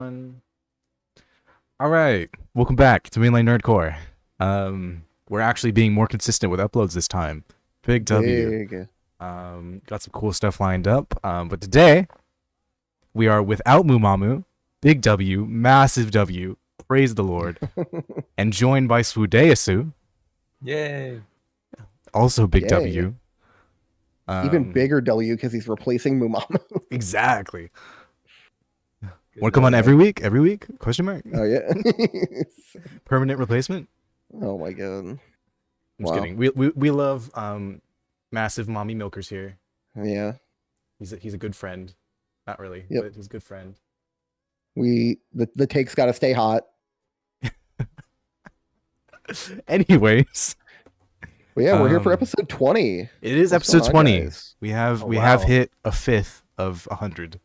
All right, welcome back to Mainline Nerdcore. We're actually being more consistent with uploads this time. Big W. Big. Got some cool stuff lined up. But today we are without MuMaMu. Big W, massive W. Praise the Lord. And joined by Swoodeasu. Yay! Also big Yay. W. Even bigger W because he's replacing MuMaMu. Exactly. Want to come on every week? Every week? Question mark. Oh yeah. Permanent replacement. Oh my god. I'm just kidding. We love massive mommy milkers here. Yeah. He's a good friend. Not really, Yep. but he's a good friend. The take's got to stay hot. Anyways, But yeah, we're here for episode 20. It is What's episode going on, 20. guys? We have wow. hit a fifth of 100,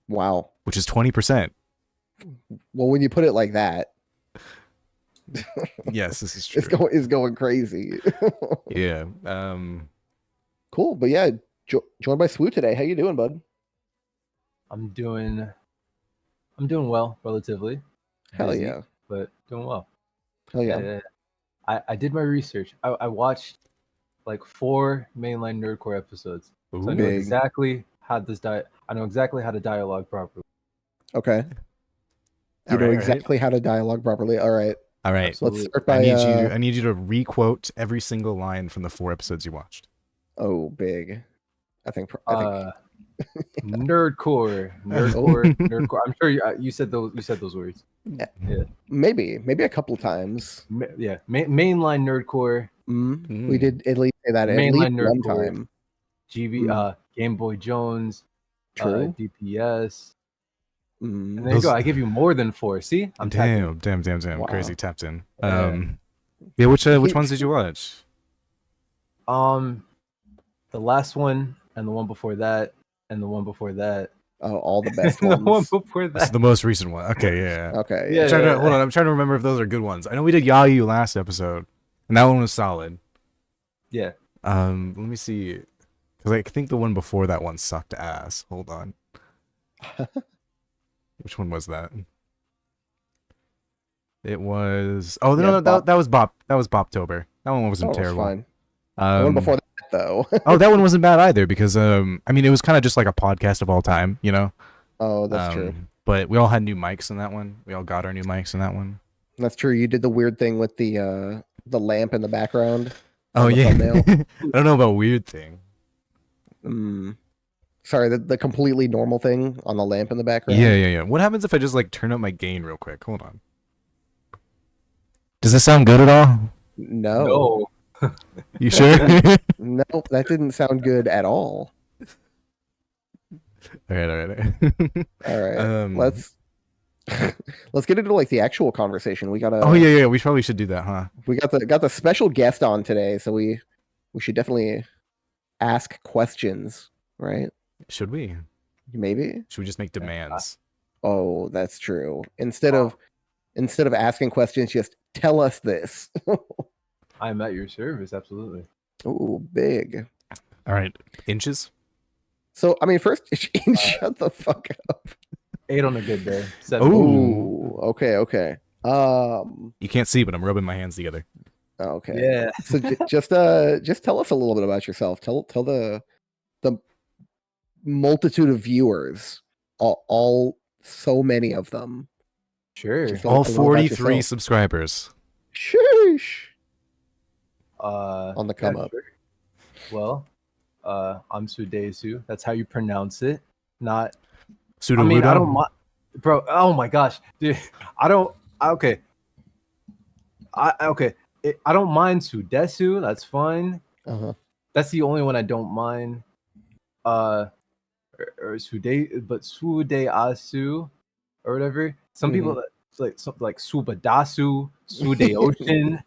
Wow. which is 20%. Well, when you put it like that, Yes, this is true. it's going crazy. Yeah. Cool. But yeah, joined by Swoo today. How you doing, bud? I'm doing well, relatively. Hell Busy, yeah. but doing well. Hell yeah. I did my research. I watched like 4 Mainline Nerdcore episodes, so I know Big. exactly how I know exactly how to dialogue properly. Okay. You All know right, exactly how to dialogue properly. All right. All right. Absolutely. Let's start by I need you to re-quote every single line from the 4 episodes you watched. Oh, big. I think Nerdcore. Nerdcore. I'm sure you said those words. Yeah. maybe a couple times. Mainline Nerdcore. We did at least say that at Mainline least one Nerdcore. time. GB, Game Boy Jones, True. DPS. And there Those- you go. I give you more than 4. See, I'm tapped in. Damn. Wow. Crazy tapped in. Yeah. Yeah. Which ones did you watch? The last one and the one before that and the one before that. Oh, all the best The ones. one before This is that. the most recent one. Okay, yeah. Okay. Yeah. Hold on. I'm trying to remember if those are good ones. I know we did Yayu last episode, and that one was solid. Yeah. Let me see, because I think the one before that one sucked ass. Hold on. Which one was that? It was. Oh no, that was Bop. That was Boptober. That one wasn't terrible. Fine. The one before that, though. Oh, that one wasn't bad either because I mean it was kind of just like a podcast of all time, you know. Oh, that's true. But we all had new mics in that one. We all got our new mics in that one. That's true. You did the weird thing with the lamp in the background. Oh on the yeah. thumbnail. I don't know about weird thing. Sorry, the completely normal thing on the lamp in the background. Yeah. What happens if I just like turn up my gain real quick? Hold on. Does this sound good at all? No. You sure? Nope, that didn't sound good at all. All right. All right. Let's get into like the actual conversation. We gotta. Oh yeah. We probably should do that, huh? We got the special guest on today, so we should definitely ask questions, right? Should we? Maybe. Should we just make demands? Oh, that's true. Instead of asking questions, just tell us this. I'm at your service. Absolutely. Oh, big. All right. Inches? So, I mean, first, shut the fuck up. 8 on a good day. 7. Ooh, okay. You can't see, but I'm rubbing my hands together. Okay. Yeah. So just tell us a little bit about yourself. Tell the multitude of viewers, all so many of them. Sure. Just All a little about 43 yourself. subscribers. Sheesh. On the come up. Sure. Well, I'm Sudowoodo. That's how you pronounce it. Not. Sudowoodo? I mean, I don't mind, bro. Oh my gosh, dude. I don't mind Swoodeasu. That's fine. That's the only one I don't mind. Or Swoodeasu or whatever. Some people like Swoodeasu, Swoodeaocean,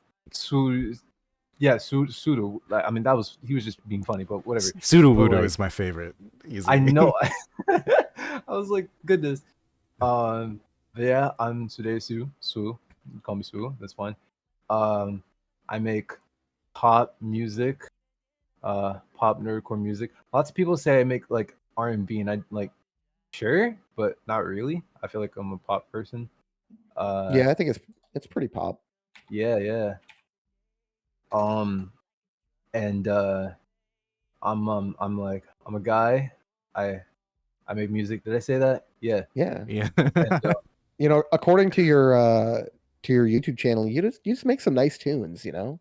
Sudo. Like, I mean, he was just being funny, but whatever. Sudowoodo like, is my favorite. Easily. I know. I was like, goodness. But yeah, I'm Sudowoodo. Su. You call me Su. That's fine. I make pop music, pop nerdcore music. Lots of people say I make like R&B, and I like sure, but not really. I feel like I'm a pop person. Yeah, I think it's pretty pop. Yeah. And I'm like I'm a guy. I make music. Did I say that? Yeah. Yeah. Yeah. And, You know, according to your YouTube channel, you just make some nice tunes, you know?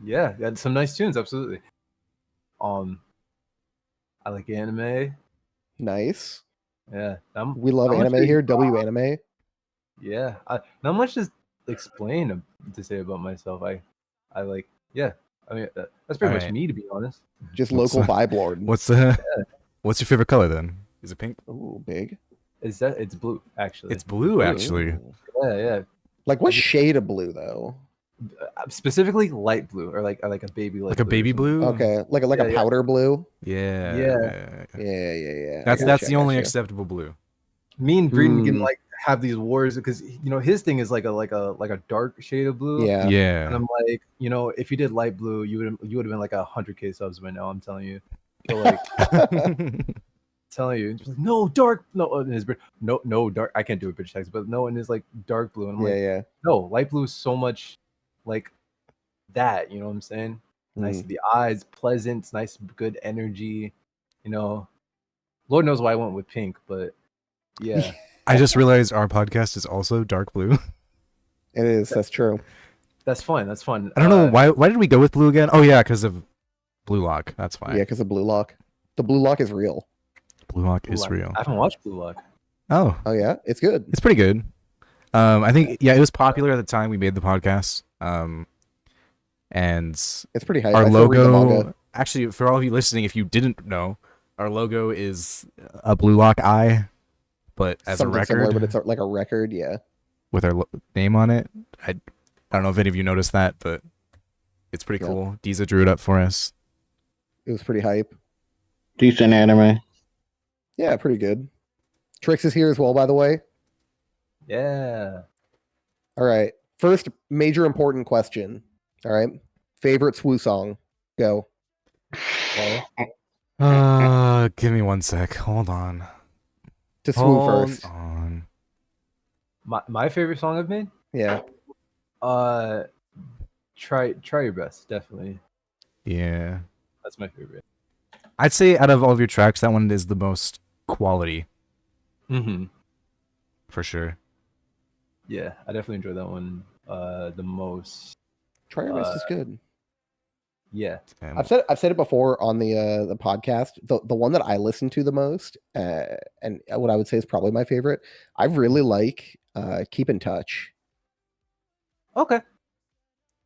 yeah, some nice tunes, absolutely. I like anime. Nice. Yeah. We love not much anime to- here, W anime. Yeah. Not much to explain to say about myself. I like yeah. I mean that's pretty much Alright. me, to be honest. Just What's local the- vibe lord. What's your favorite color then? Is it pink? Ooh, big. It's blue, actually. It's blue, actually. Ooh. Yeah. Like what shade of blue though? Specifically light blue, or like a baby light Like a blue or baby something. blue? Okay, like Yeah, a yeah. powder blue. Yeah. Yeah. Yeah. That's I the only gotcha. acceptable blue. Me and Breeden can Mm. like have these wars because his thing is like a dark shade of blue. Yeah. And Yeah. I'm like, if you did light blue, you would have been like 100K subs by now. I'm telling you. So like, telling you, just like, no dark, no, and his no dark. I can't do a British accent, but no, and his like dark blue. And I'm like, Yeah. no, light blue is so much like that. You know what I'm saying? Nice to the eyes, pleasant, it's nice, good energy. Lord knows why I went with pink, but yeah. I just realized our podcast is also dark blue. It is. That's true. That's fun. I don't know why did we go with blue again? Oh yeah, because of Blue Lock. That's why. Yeah, because of Blue Lock. The Blue Lock is real. Blue Lock Blue is Lock. real. I haven't watched Blue Lock. Oh, Oh yeah, it's good. it's pretty good. I think it was popular at the time we made the podcast. And It's pretty hype. our I still read the logo, manga. actually, for all of you listening, if you didn't know, our logo is a Blue Lock eye, but as Something a record similar, but it's like a record. Yeah. with our name on it. I don't know if any of you noticed that, but it's pretty No. cool. Deeza drew it up for us. It was pretty hype. Decent anime. Yeah, pretty good. Trix is here as well, by the way. Yeah. All right. First major important question. All right. Favorite Swoo song? Go. Well, Give me one sec. Hold on. To Swoo Hold first. on. my favorite song I've made? Yeah. Try your best, definitely. Yeah. That's my favorite. I'd say out of all of your tracks, that one is the most quality Mm-hmm. for sure. Yeah, I definitely enjoyed that one the most. Try Your Best is good. Yeah. And I've said it before on the podcast. The one that I listen to the most, and what I would say is probably my favorite. I really like Keep in Touch. Okay.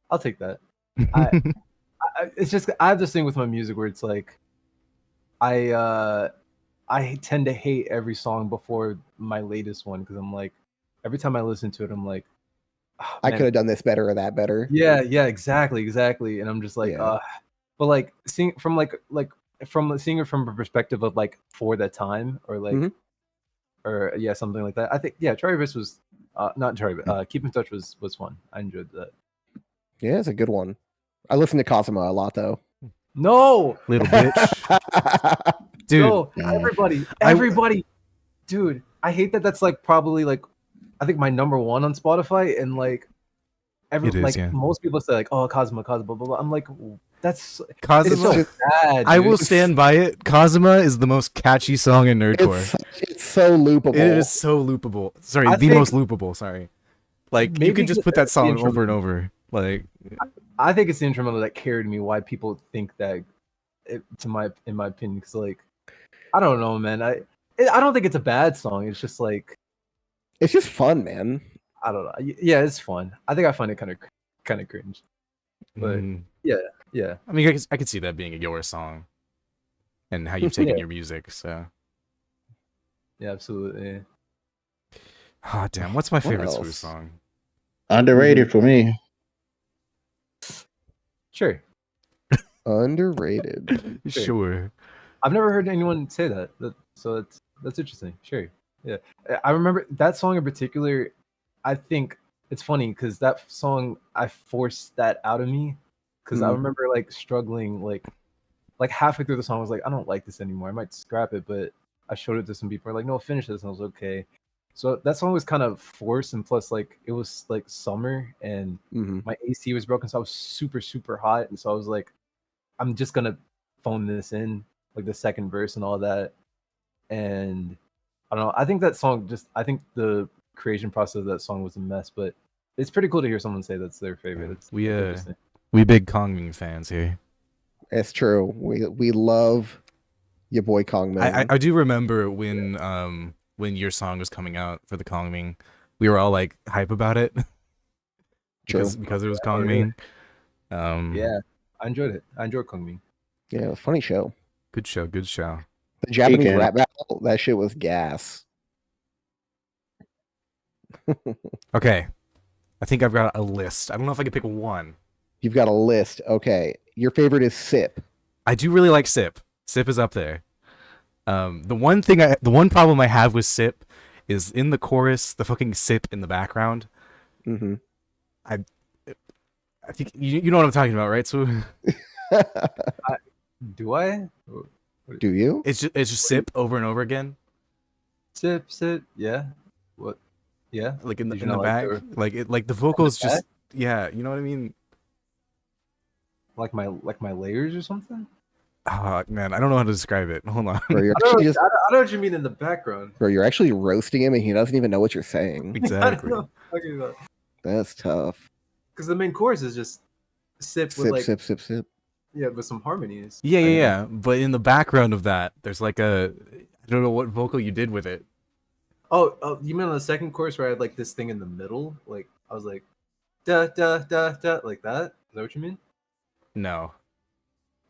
I'll take that. It's just I have this thing with my music where it's like I tend to hate every song before my latest one because I'm like every time I listen to it I'm like "Ah, I man, could have done this better or that better. yeah exactly and I'm just like Yeah. but like seeing from seeing it from a perspective of like for that time or like Mhm. or yeah something like that I think yeah Try Your Best was not Try Your Best, Keep in Touch was fun. I enjoyed that. Yeah, it's a good one. I listen to Cosmo a lot though. No, Little bitch. Dude, no, Yeah. everybody, dude. I hate that. That's like probably like, I think my number one on Spotify, and like, It is, like yeah. most people say like, oh, Cosmo, blah blah blah. I'm like, that's it's Kazuma, so bad. I dude. will stand by it. Kazuma is the most catchy song in Nerdcore. It's so loopable. It is so loopable. Sorry, I the think- most loopable. Sorry. Like, you Maybe can just because put that it's the song intro- over and over. Like, I think it's the instrumental that carried me. Why people think that, in my opinion, because like, I don't know, man. I don't think it's a bad song. It's just like, It's just fun, man. I don't know. Yeah, it's fun. I think I find it kind of cringe. But yeah. I mean, I could see that being your song and how you've taken Yeah. your music. So, Yeah, absolutely. oh damn, what's my favorite Swoo else? song? Underrated for me. Sure. Underrated. Sure. I've never heard anyone say that. So that's interesting. Sure. Yeah. I remember that song in particular. I think it's funny because that song I forced that out of me because I Mhm. remember like struggling like halfway through the song I was like I don't like this anymore. I might scrap it, but I showed it to some people. Like, no, finish this, and I was okay. So that song was kind of forced, and plus, like, it was like summer, and my AC was broken, so I was super super hot, and so I was like, I'm just gonna phone this in, like the second verse and all that. And I don't know. I think that song I think the creation process of that song was a mess, but it's pretty cool to hear someone say that's their favorite. It's interesting. We big Kongming fans here. It's true. We love your boy Kongming. I do remember when your song was coming out for the Kongming, we were all like hype about it. because it was Kongming. Yeah, I enjoyed it. I enjoyed Kongming. Yeah, funny show. Good show. The Japanese rap battle, that shit was gas. Okay. I think I've got a list. I don't know if I can pick one. You've got a list. Okay. Your favorite is Sip. I do really like Sip. Sip is up there. The one problem I have with Sip is in the chorus, the fucking Sip in the background. Mm-hmm. I think you know what I'm talking about, right? So Do I? Do you? it's just Sip over and over again. Sip. Yeah. What? Yeah. Like in the like back, like the vocals just yeah, you know what I mean? Like my layers or something? Oh man, I don't know how to describe it. Hold on. Bro, you're I actually don't know what you mean in the background. bro, you're actually roasting him and he doesn't even know what you're saying. Exactly. That's tough. Because the main chorus is just sip with like Sip. yeah, with some harmonies. Yeah. But in the background of that, there's like I don't know what vocal you did with it. Oh, you mean on the second chorus where I had like this thing in the middle? Like I was like da da da da like that? Is that what you mean? No.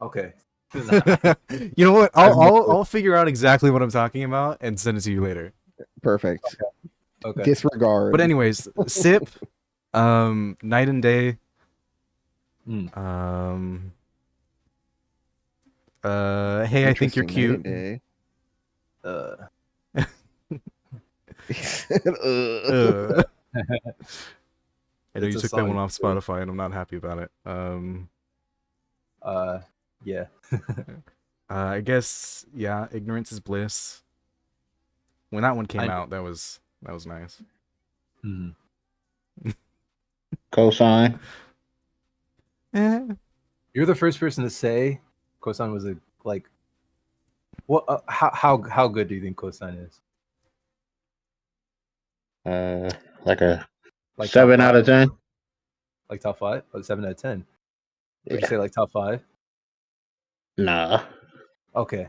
Okay. You know what? I'll figure out exactly what I'm talking about and send it to you later. Perfect. Okay. Disregard. But anyways, Sip, Night and Day, Hey, I think you're cute. I know you took that one off Spotify, and I'm not happy about it. Yeah. I guess yeah. Ignorance is bliss. When that one came out, that was nice. Cosign. You're the first person to say Cosign was what? How good do you think Cosign is? Like a Like 7 out of 10. Like top 5? Or 7 out of 10? Would you say like top 5? Nah. Okay,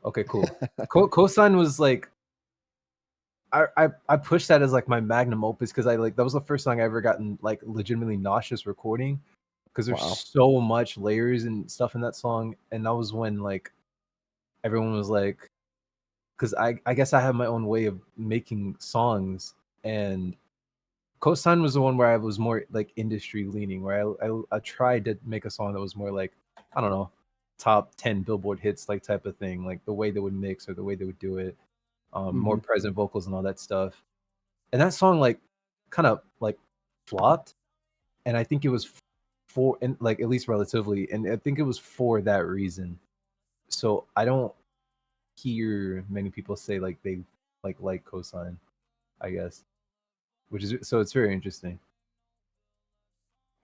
cool. Cosign was like, I pushed that as like my magnum opus because I like that was the first song I ever gotten like legitimately nauseous recording because there's so much layers and stuff in that song, and that was when like everyone was like, because I guess I have my own way of making songs, and Cosign was the one where I was more like industry leaning, where I tried to make a song that was more like, I don't know, top 10 Billboard hits like type of thing, like the way they would mix or the way they would do it, more present vocals and all that stuff. And that song like kind of like flopped, and I think it was for, and like at least relatively, and I think it was for that reason. So I don't hear many people say like they like Cosign, I guess, which is so it's very interesting.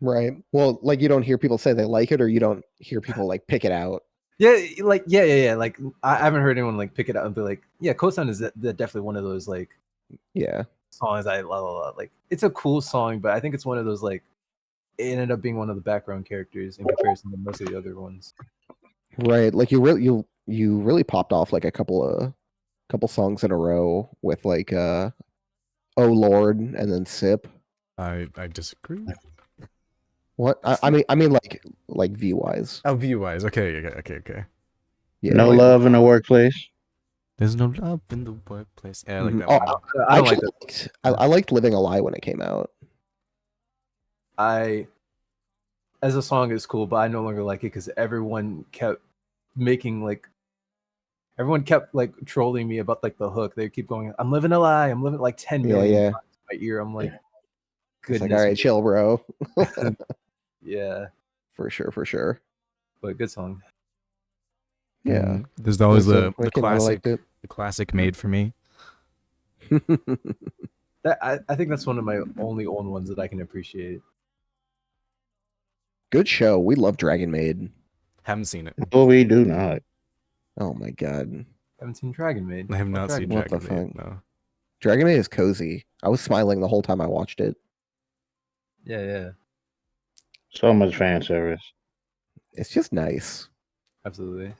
Right. Well, like you don't hear people say they like it, or you don't hear people like pick it out. Yeah, like yeah. Like I haven't heard anyone like pick it up and be like, yeah, Cosign is definitely one of those like songs I love. Like it's a cool song, but I think it's one of those like it ended up being one of the background characters in comparison to most of the other ones. Right. Like you really popped off like a couple songs in a row with like Oh Lord and then Sip. I disagree. What? I mean like view wise. Oh, view wise. Okay. Yeah. No love in the workplace. There's no love in the workplace. Yeah, I like that one. I don't like that. I liked Living a Lie when it came out. As a song is cool, but I no longer like it because everyone kept trolling me about like the hook. They keep going, I'm living a lie, I'm living like 10 million times in my ear. I'm like, goodness. It's like, all right, chill, bro. Yeah. For sure. But good song. Yeah. There's always the classic The classic Made for Me. I think that's one of my only old ones that I can appreciate. Good show. We love Dragon Maid. Haven't seen it. Well, we do not. Oh my god. Haven't seen Dragon Maid. I have not seen What the Dragon Maid. fuck? No. Dragon Maid is cozy. I was smiling the whole time I watched it. Yeah, So much fan service. It's just nice. absolutely.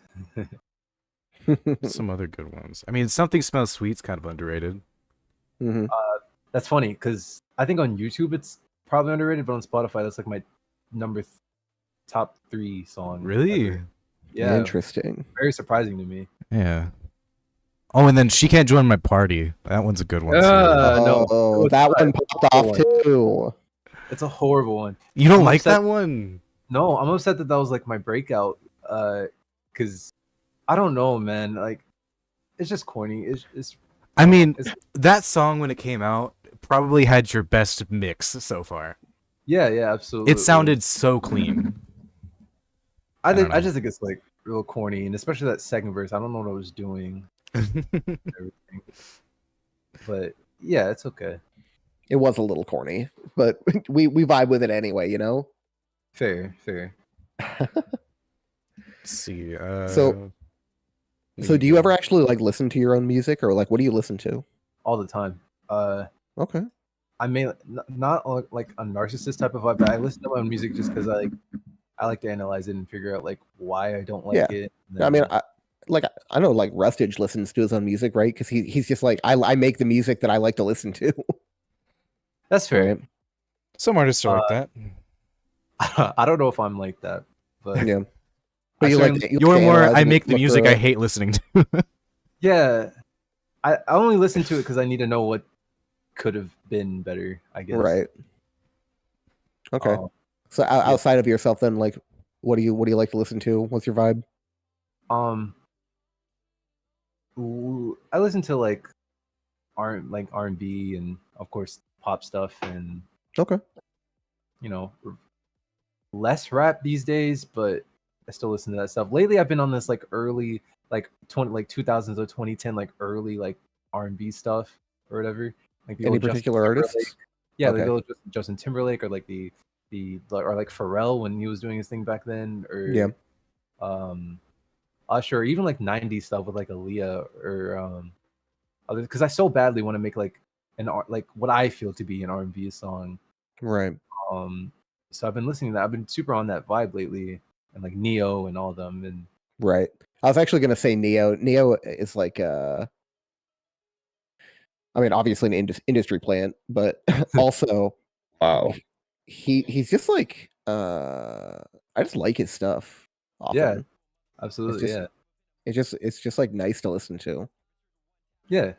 Some other good ones. I mean, Something Smells Sweet's kind of underrated. Mhm. That's funny because I think on YouTube it's probably underrated, but on Spotify that's like my top 3 song. Really? ever. Yeah, Interesting. very surprising to me. Yeah. Oh, and then She Can't Join My Party. That one's a good one too. No, Oh, it's that not. one popped off too. It's a horrible one. You don't I'm like upset- that one? No, I'm upset that was like my breakout. Because I don't know, man. Like, it's just corny. It's I mean, it's, that song when it came out probably had your best mix so far. yeah, absolutely. It sounded so clean. I don't know. just think it's like real corny, and especially that second verse. I don't know what I was doing. Everything. But yeah, it's okay. It was a little corny, but we vibe with it anyway, you know? Fair. Let's see. So do you ever actually like listen to your own music, or like what do you listen to? All the time. Okay. I may not like a narcissist type of vibe, but I listen to my own music just because I like to analyze it and figure out like why I don't like Yeah. it. and I mean, then- I know like Rustage listens to his own music, right? Because he's just like I make the music that I like to listen to. that's fair. Right? Some artists are like that. I don't know if I'm like that, but Yeah. I But you like certainly- you You're like to more. analyze I and make the look music through I it. hate listening to. yeah, I only listen to it because I need to know what could have been better. I guess. Right. Okay. Um, So outside of yourself, then, like, what do you like to listen to? What's your vibe? I listen to like R&B and of course pop stuff and Okay. Less rap these days, but I still listen to that stuff. Lately, I've been on this like early 2000s or 2010 like early like R&B stuff or whatever. Like the Any old Justin particular Timberlake. artists? Yeah, Okay. like the old Justin Timberlake or like the or like Pharrell when he was doing his thing back then, or Yeah. Usher, or even like 90s stuff with like Aaliyah or others, because I so badly want to make like like what I feel to be an R&B song. Right. So I've been listening to that. I've been super on that vibe lately, and like Neo and all of them, and Right. I was actually gonna say Neo. Neo is like I mean, obviously an industry plant, but also Wow. he's just like I just like his stuff. Often. yeah, absolutely, just- it's just like nice to listen to. yeah.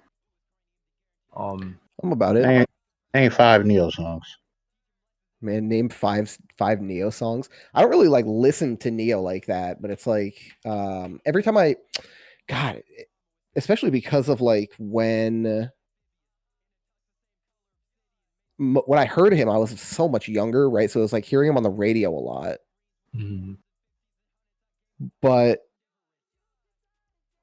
I'm about it. Ain't 5 Neo songs. Man, name five Neo songs. I don't really like listen to Neo like that, but it's like every time God, especially because of like when I heard him, I was so much younger, right? So it was like hearing him on the radio a lot. Mhm. But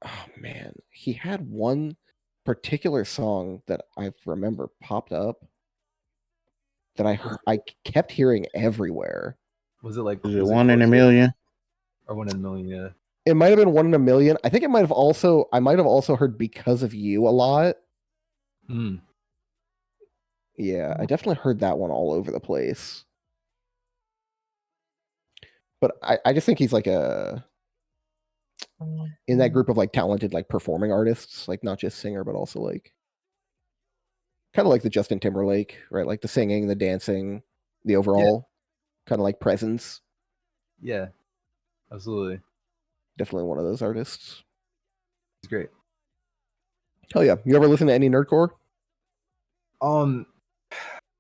oh man, he had one particular song that I remember popped up that I kept hearing everywhere. Was it like Is it was 1 in a Close million? or 1 in a million? Yeah. It might have been 1 in a million. I think I might have also heard Because of You a lot. Mm. Yeah, I definitely heard that one all over the place. But I just think he's like in that group of like talented like performing artists, like not just singer, but also like kind of like the Justin Timberlake, right? Like the singing, the dancing, the overall kind of like presence. Yeah, absolutely. Definitely one of those artists. It's great. Hell yeah. You ever listen to any nerdcore?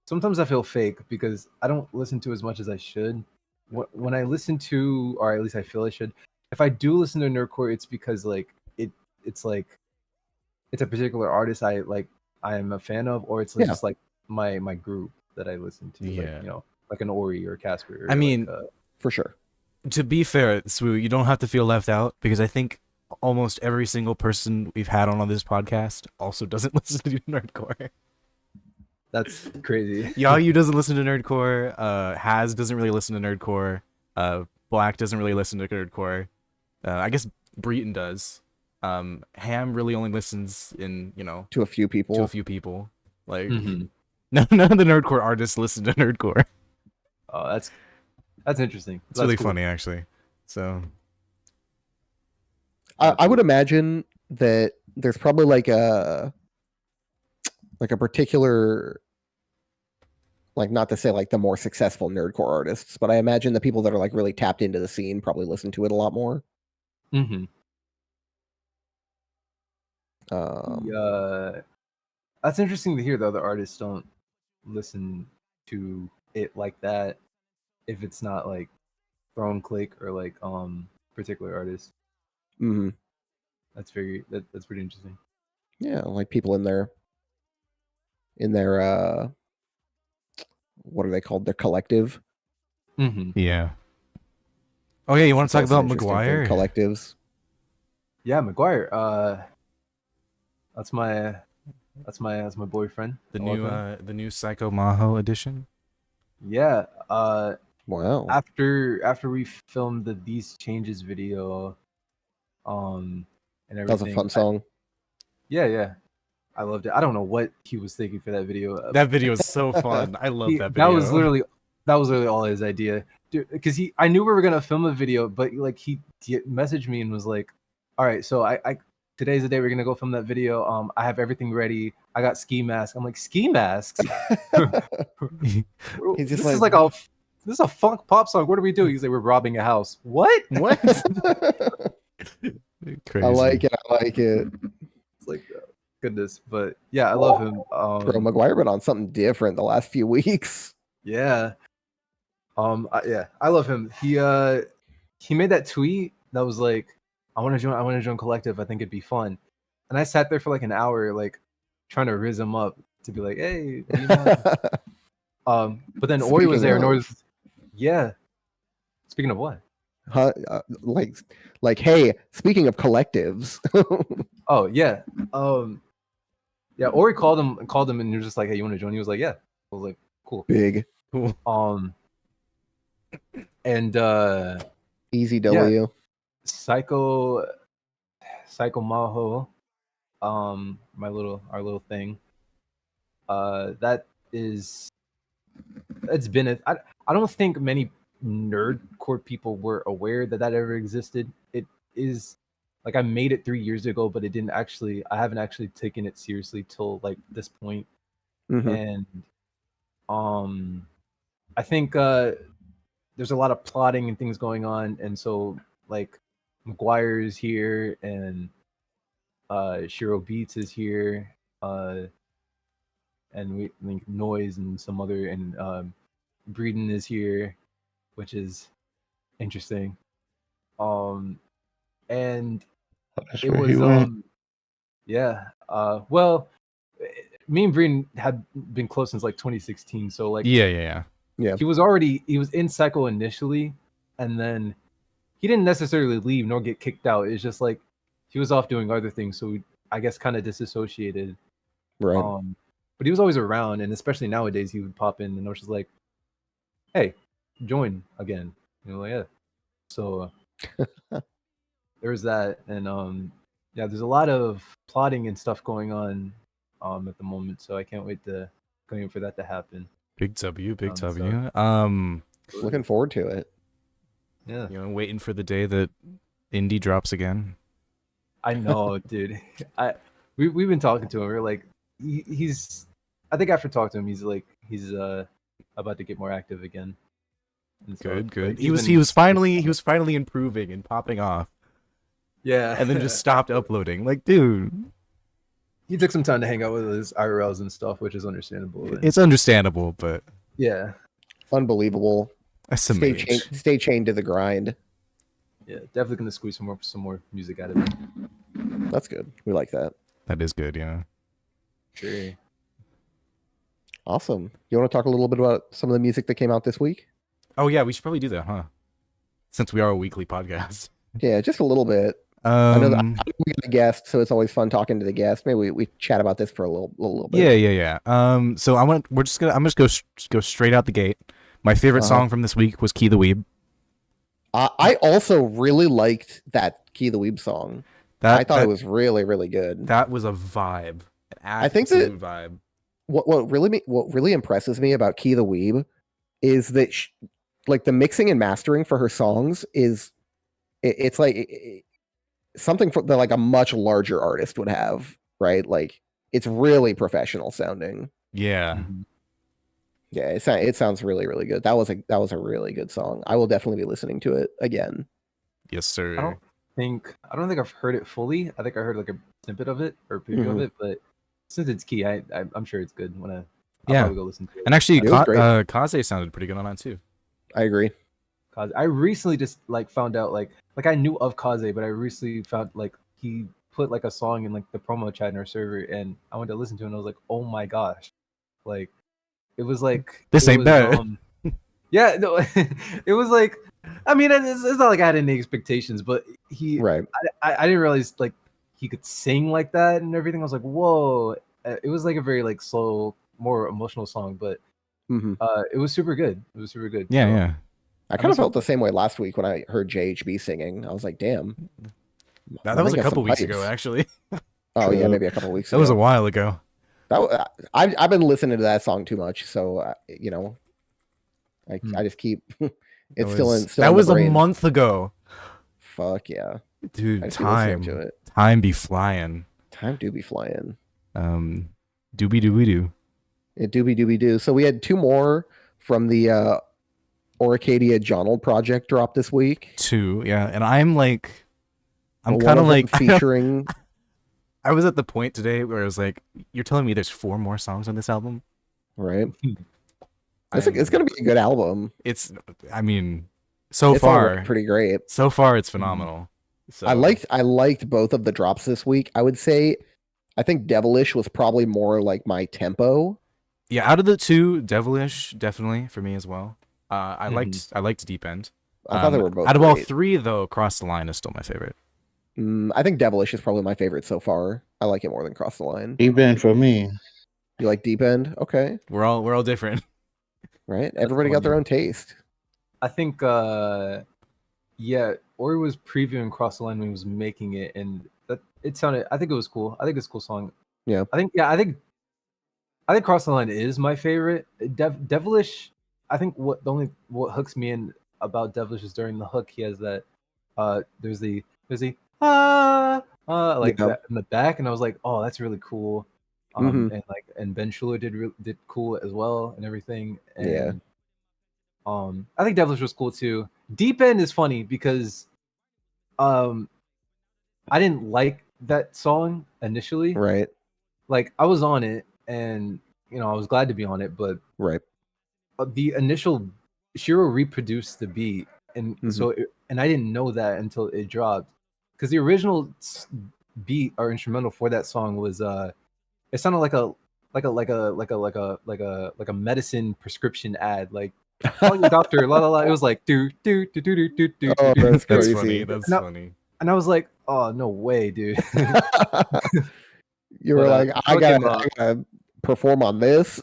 Sometimes I feel fake because I don't listen to as much as I should. When I listen to, or at least I feel I should, if I do listen to nerdcore, it's because like it's like it's a particular artist I am a fan of, or it's like, Yeah. just like my group that I listen to, Yeah. like like an Ori or Casper. Or I mean, like, For sure. To be fair, Swoo, you don't have to feel left out because I think almost every single person we've had on this podcast also doesn't listen to Nerdcore. That's crazy. Yayu doesn't listen to Nerdcore. Haz doesn't really listen to Nerdcore. Black doesn't really listen to Nerdcore. I guess Breton does. Ham really only listens To a few people. to a few people. Like Mhm. none of the Nerdcore artists listen to Nerdcore. Oh, that's interesting. It's That's really cool. funny actually. So I would imagine that there's probably like a particular, like, not to say like the more successful nerdcore artists, but I imagine the people that are like really tapped into the scene probably listen to it a lot more. Mm-hmm. That's interesting to hear. The other artists don't listen to it like that if it's not like Throne Click or like particular artists. Mhm. That's pretty interesting. Yeah, like people in their what are they called? Their collective. Mm-hmm. yeah. Oh yeah, you want It's to talk also about interesting thing, McGuire? collectives. Yeah, McGuire. That's my boyfriend. The I love new him. the new Psycho Maho edition. Yeah. Wow. After we filmed the These Changes video, and everything. That was a fun song. Yeah. I loved it. I don't know what he was thinking for that video. That video is so fun. I love that That video. was literally all his idea, dude. Because I knew we were gonna film a video, but like he messaged me and was like, "All right, so I today's the day we're gonna go film that video. I have everything ready. I got ski masks." I'm like, "Ski masks? He's just This is a funk pop song. What are we doing?" He's like, "We're robbing a house." What? What? Crazy. I like it. It's like, goodness, but yeah, I love him. Bro, McGuire been on something different the last few weeks. Yeah. I love him. He made that tweet that was like, I want to join Collective. I think it'd be fun. And I sat there for like an hour, like trying to riz him up to be like, hey, you know. But then Ori was there, and Ori was, yeah. Speaking of what? Like, hey, speaking of collectives. Oh yeah. Yeah, Ori called him, and you're just like, hey, you want to join? He was like, yeah. I was like, cool. Big. Cool. And Easy W. Yeah, Psycho Maho, our little thing. It's been I don't think many nerdcore people were aware that ever existed. It is like I made it 3 years ago, but I haven't actually taken it seriously till like this point. Mhm. And I think there's a lot of plotting and things going on, and so like McGuire is here, and Shiro Beats is here, and we think Noise and some other, and Breeden is here, which is interesting. And That's it where was he went. yeah. Well, me and Breeden had been close since like 2016, so like Yeah. he was in Psycho initially, and then he didn't necessarily leave nor get kicked out. It's just like he was off doing other things, so we, I guess, kind of disassociated. Right. But he was always around, and especially nowadays, he would pop in, and I was just like, "Hey, join again." You know, like, yeah. So there was that, and yeah, there's a lot of plotting and stuff going on at the moment, so I can't wait for that to happen. Big W. So- Looking forward to it. Yeah, Waiting for the day that indie drops again. I know, dude. We've been talking to him. We're like, he's. I think after talking to him, he's about to get more active again. And so, Good. like, He was finally improving and popping off, yeah, and then just stopped uploading. Like, dude, he took some time to hang out with his IRLs and stuff, which is understandable. And, it's understandable, but yeah, Unbelievable. Stay chained to the grind. yeah, definitely gonna squeeze some more music out of it. That's good. We like that. that is good. Yeah. Sure. Awesome. You want to talk a little bit about some of the music that came out this week? Oh yeah, we should probably do that, huh? Since we are a weekly podcast. Yeah, just a little bit. I know that Um, we got a guest, so it's always fun talking to the guest. Maybe we chat about this for a little bit. yeah. So I'm just go straight out the gate. My favorite Uh-huh. song from this week was Key the Weeb. I also really liked that Key the Weeb song. I thought it was really, really good. That was a vibe. An I think that absolute vibe. what really impresses me about Key the Weeb is that like the mixing and mastering for her songs is it's like something that like a much larger artist would have, right? Like it's really professional sounding. Yeah. Mhm. Yeah, it sounds really, really good. That was a really good song. I will definitely be listening to it again. Yes, sir. I don't think I've heard it fully. I think I heard like a snippet of it or a preview of Mhm. it, but since it's Key, I'm sure it's good. I'll Yeah. probably go listen to it. And actually, It was great. Kaze sounded pretty good on that too. I agree. Kaze. I recently just like found out like I knew of Kaze, but I recently found like he put like a song in like the promo chat in our server, and I went to listen to it, and I was like, oh my gosh, like it was like This it ain't was, bad. yeah, no, it was like, I mean, it's not like I had any expectations, but Right. I didn't realize like he could sing like that and everything. I was like, whoa, it was like a very like slow, more emotional song, but Hmm. it was super good. It was super good. Yeah, So, yeah. I kind of felt the same way last week when I heard JHB singing. I was like, damn. That was a got some couple weeks ago, pipes. actually. Oh yeah, True. maybe a couple weeks That ago. was a while ago. I've been listening to that song too much, so Hmm. I just keep That it's still in that the was a brain. month ago. Fuck yeah, I Dude, just keep listening to it. time be flying. Time do be flying. Doobie doobie doo. It doobie doo. So we had two more from the Orcadia Jonald project drop this week. 2, yeah. And I'm One kind of of them like featuring. I was at the point today where I was like, you're telling me there's 4 more songs on this album? Right. It's gonna be a good album. I mean, so It's all far pretty great. So far it's phenomenal. So I liked both of the drops this week. I would say I think Devilish was probably more like my tempo. yeah, out of the 2, Devilish definitely for me as well. I liked Deep End. I thought they were both out of all great. 3 though, Cross the Line is still my favorite. I think Devilish is probably my favorite so far. I like it more than Cross the Line. Deep End for me. You like Deep End? Okay. We're all different. Right. That's Everybody got their funny. own taste. I think yeah, Ori was previewing Cross the Line when he was making it, and that it sounded. I think it was cool. I think it's a cool song. Yeah. I think Cross the Line is my favorite. Devilish. I think what hooks me in about Devilish is during the hook he has that there's the like Yeah. that in the back, and I was like, oh, that's really cool. Mhm. And Ben Schuler did cool as well and everything. And Yeah. I think Devilish was cool too. Deep End is funny because I didn't like that song initially. Right. Like I was on it and I was glad to be on it, but Right. the initial Shiro reproduced the beat, and and I didn't know that until it dropped, because the original beat or instrumental for that song was it sounded like a medicine prescription ad, like call your doctor, la la la. It was like do do do do do do do. Oh, that's That's crazy. funny. That's No. funny. And I was like, oh no way, dude. You were But, like, I came gotta perform on this.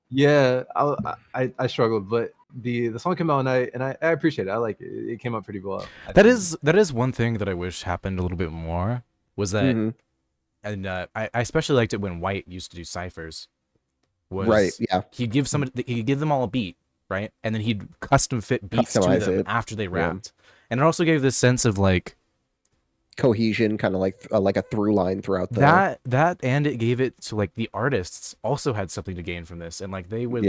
Yeah, I struggled, but the song came out, and I appreciate it. I like it. It came out pretty well. That is one thing that I wish happened a little bit more, was that Mhm. and I especially liked it when White used to do ciphers. Right. Yeah. He'd give them all a beat, right? And then he'd custom fit beats to Customize them it. after they Yeah. rapped. And it also gave this sense of like Cohesion, kind of like a through line throughout the that and it gave it to like the artists also had something to gain from this, and like they would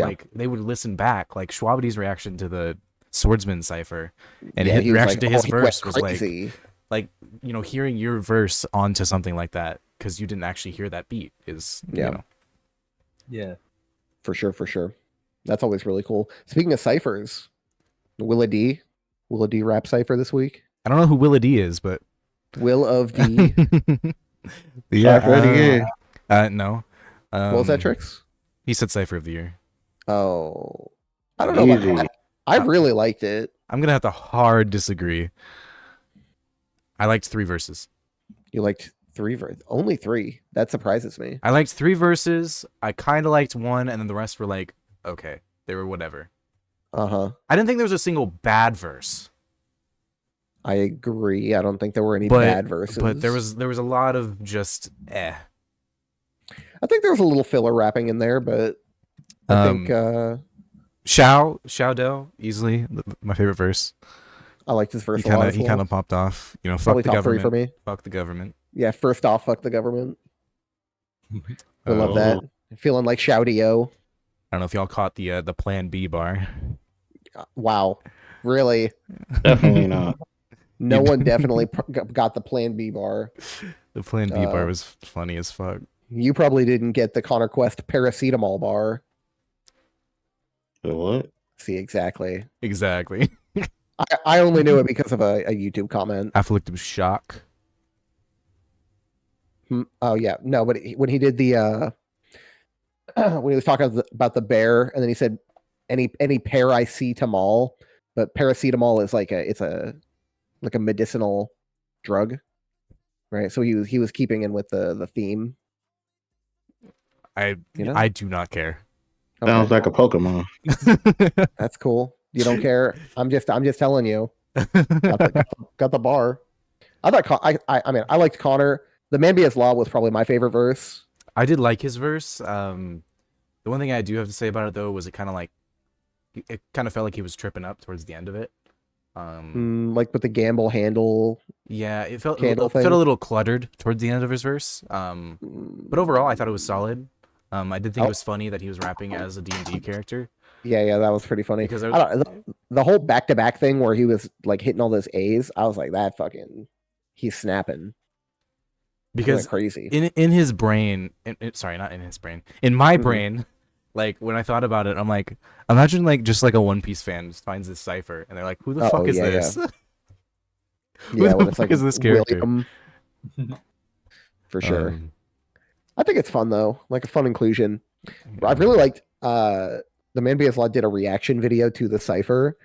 listen back, like Schwabity's reaction to the Swordsman cipher and his he was reaction like, to his he went verse was crazy. like hearing your verse onto something like that because you didn't actually hear that beat is Yeah. For sure. That's always really cool. Speaking of ciphers, Willa D rap cipher this week. I don't know who Willa D is, but Will of D. Cypher of the year. No. What was that, Trix? He said Cypher of the Year. Oh, I don't know about Easy. that. I really liked it. I'm gonna have to hard disagree. I liked 3 verses. You liked only 3. That surprises me. I liked 3 verses. I kind of liked 1, and then the rest were like, okay, they were whatever. Uh-huh. I didn't think there was a single bad verse. I agree. I don't think there were any bad verses. But there was a lot of just I think there was a little filler rapping in there, but I think Xiao Do, easily my favorite verse. I liked his verse a lot as well. He kind of popped off. You know, Probably fuck the top 3 government. for me. Fuck the government. Yeah, first off, fuck the government. I love that. Feeling like Shouty-O. I don't know if y'all caught the Plan B bar. Wow. Really? Definitely not. No one definitely got the Plan B bar. The Plan B bar was funny as fuck. You probably didn't get the KanaKwii paracetamol bar. The what? See, exactly. Exactly. I only knew it because of a YouTube comment. Afflictive shock. Oh yeah, no, but when he did the when he was talking about the bear, and then he said any pear I see to maul, but paracetamol is like a medicinal drug, right? So he was keeping in with the theme. I do not care. Okay. Sounds like a Pokemon. That's cool. You don't care. I'm just telling you. Got the bar. I thought I mean I liked Connor. The Man Be His Law was probably my favorite verse. I did like his verse. The one thing I do have to say about it though was it kind of felt like he was tripping up towards the end of it. Like with the gamble handle. Yeah, it felt a little cluttered towards the end of his verse. But overall, I thought it was solid. I did think it was funny that he was rapping as a D&D character. Yeah, that was pretty funny. Because the whole back-to-back thing where he was like hitting all those A's, I was like, that fucking, he's snapping. Because crazy in his brain, sorry, not in his brain, in my brain, like when I thought about it, I'm like, imagine like just like a One Piece fan just finds this cipher and they're like, who the fuck is this? Who the fuck is this character? For sure. I think it's fun though, like a fun inclusion. I really liked the Man Be His Law did a reaction video to the cipher.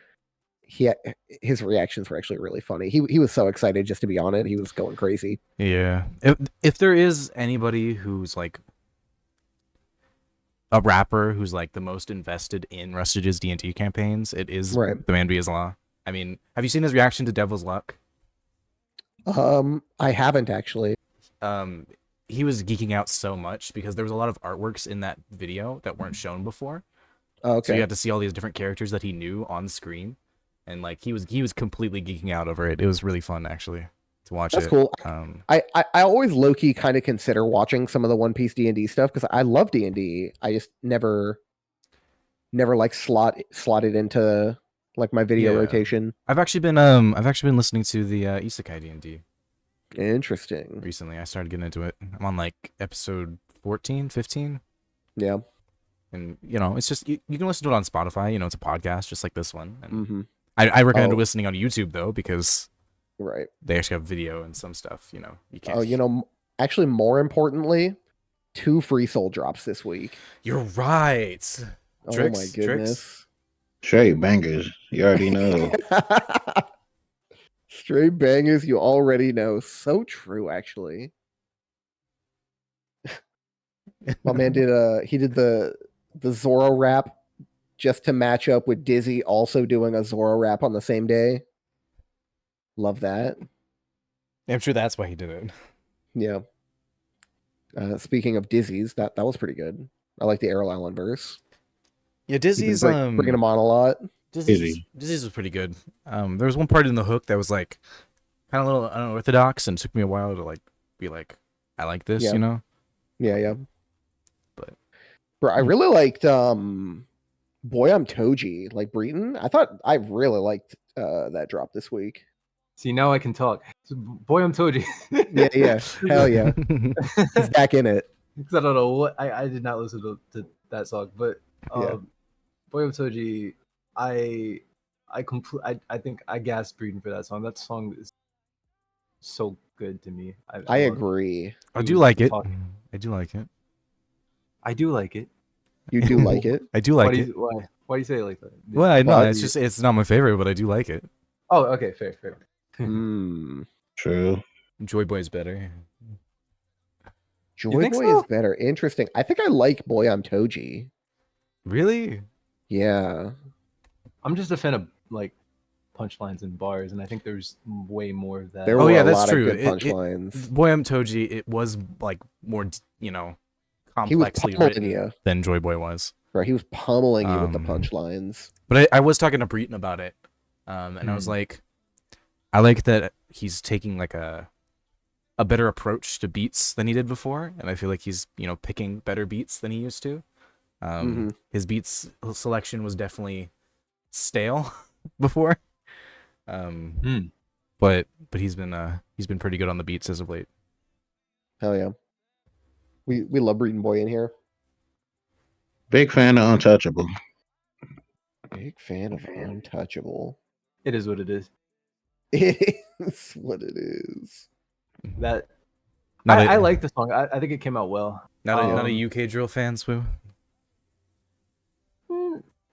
His reactions were actually really funny. He was so excited just to be on it. He was going crazy. Yeah. If there is anybody who's like a rapper who's like the most invested in Rustage's D&D campaigns, it is the Man Be His Law. I mean, have you seen his reaction to Devil's Luck? I haven't actually. He was geeking out so much because there was a lot of artworks in that video that weren't shown before. Okay. So you got to see all these different characters that he knew on screen. And like he was completely geeking out over it. It was really fun actually to watch. That's cool. I always low key kind of consider watching some of the One Piece D&D stuff because I love D&D. I just never like slotted into like my video rotation. I've actually been listening to the Isekai D&D. Interesting. Recently, I started getting into it. I'm on like episode 14, 15. Yeah. And you know, it's just you can listen to it on Spotify. You know, it's a podcast just like this one. And I recommend listening on YouTube though because they actually have video and some stuff. You know, you can't. Oh, you know, actually, more importantly, 2 free soul drops this week. You're right. Oh my goodness. Straight bangers. You already know. Straight bangers. You already know. So true, actually. My man did the Zoro rap just to match up with Dizzy also doing a Zoro rap on the same day. Love that. I'm sure that's why he did it. Yeah. Speaking of Dizzy's, that was pretty good. I like the Arrow Island verse. Yeah, Dizzy's bringing him on a lot. Dizzy's was pretty good. There was one part in the hook that was like kind of a little unorthodox, and it took me a while to like be like, I like this, you know? Yeah. But bro, I really liked Boy I'm Toji, like Breton. I really liked that drop this week. See, now I can talk. Boy I'm Toji. yeah. Hell yeah. He's back in it. Because I don't know what I did not listen to that song, but Boy I'm Toji, I think I gasped Breeden for that song. That song is so good to me. I agree. I do like it. I do like it. I do like it. You do like it? I do like it. Why do you say it like that? Well, I know it's not my favorite, but I do like it. Oh, okay, fair. True. Joy Boy's better. Joy think Boy so? is better. Interesting. I think I like Boy I'm Toji. Really? Yeah. I'm just a fan of like punchlines and bars, and I think there's way more of that. There Oh were yeah, a that's lot true. of good punchlines. Boy I'm Toji, it was like more, He was complexly pummeling written you. than Joy Boy was. Right. He was pummeling you with the Um, punchlines. But I was talking to Breton about it, and I was like, I like that he's taking like a better approach to beats than he did before, and I feel like he's picking better beats than he used to. His beats selection was definitely stale before, but he's been pretty good on the beats as of late. Hell yeah. We love Breeden Boy in here. Big fan of Untouchable. Big fan of Untouchable. It is what it is. It is what it is. That Not I a like the song. I think it came out well. not a UK drill fan, Swoo.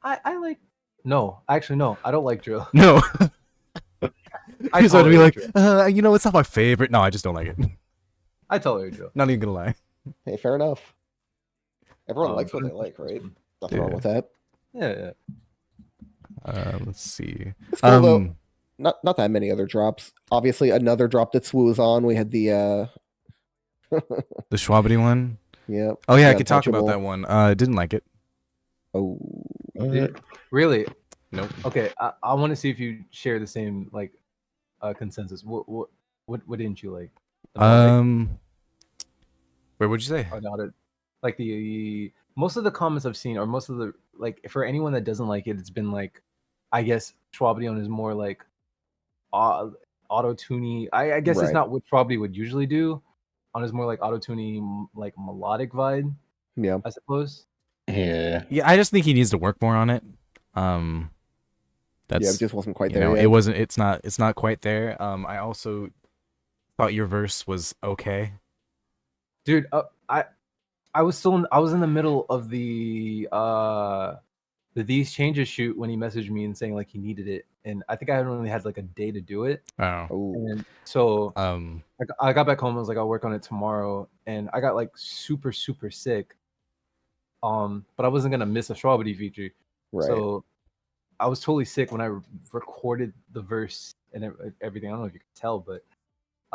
I like. No, actually, no. I don't like drill. No, I he's about to be tolerate like, drill. it's not my favorite. No, I just don't like it. I tolerate drill. Not even gonna lie. Hey, fair enough. Everyone likes what but- they like, right? Nothing wrong with that. Yeah. Let's see. It's cool though. Not that many other drops. Obviously, another drop that Swoo was on. We had the The Schwabity one. yeah. Oh yeah, I the could talk about Untouchable. that one. Didn't like it. Oh, Dude, really? Nope. Okay, I want to see if you share the same like consensus. What didn't you like? The melodic Where would you say? or not it? Like the most of the comments I've seen, or most of the like for anyone that doesn't like it, it's been like, I guess Schwabadion is more like auto tuny. I guess it's Right. not what Schwabadi would usually do. On his more like auto tuny, like melodic vibe, yeah. I suppose. Yeah. Yeah, I just think he needs to work more on it. Yeah, That's it just wasn't quite you there know, yet. it wasn't. It's not quite there. I also thought your verse was okay. Dude, I was in the middle of the These Changes shoot when he messaged me and saying like he needed it, and I think I only had like a day to do it, Oh. Oh, and so Um. I got back home. I was like, I'll work on it tomorrow, and I got like super sick. But I wasn't gonna miss a Strawberry feature, right. so I was totally sick when I recorded the verse and everything. I don't know if you could tell, but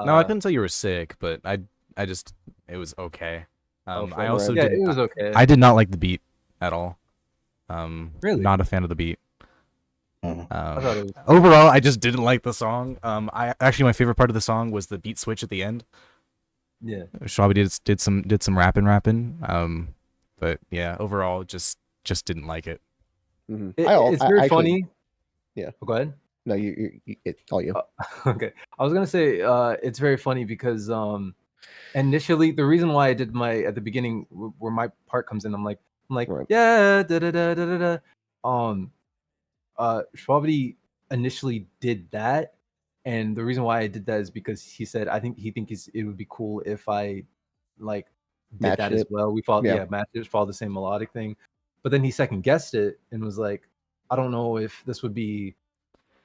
No, I couldn't tell you were sick, but I just it was okay. Oh, I also yeah, did. it was okay. I did not like the beat at all. Really? Not a fan of the beat. Mhm. I thought it was Overall, I just didn't like the song. I actually my favorite part of the song was the beat switch at the end. yeah. Schwabi did some rapping. But yeah, overall, just didn't like it. Mhm. It's very actually- funny. Yeah. Oh, go ahead. No, you it's all you. Okay, I was gonna say it's very funny because initially the reason why I did my at the beginning where my part comes in, I'm like Right. yeah da da da da da da. Schwabity initially did that, and the reason why I did that is because he said he thinks it would be cool if I like did Matched that as it. well. We followed Yeah. matched it, followed the same melodic thing, but then he second guessed it and was like, I don't know if this would be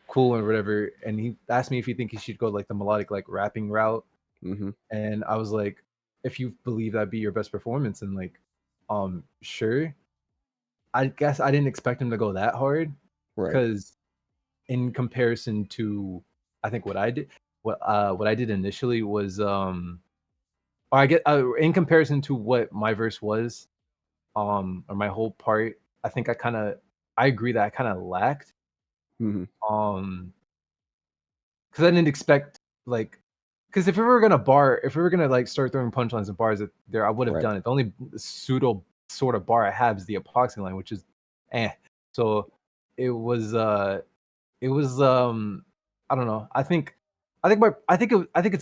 cool or whatever, and he asked me if he think he should go like the melodic like rapping route, Mm-hmm. and I was like, if you believe that'd be your best performance, and like sure. I guess I didn't expect him to go that hard, Right. because in comparison to I think what I did initially was or I get in comparison to what my verse was or my whole part, I think I agree that I kind of lacked Mm-hmm. because I didn't expect like because if we were gonna like start throwing punchlines and bars there, I would have Right. done it. The only pseudo sort of bar I have is the epoxy line, which is so it was I don't know. I think it's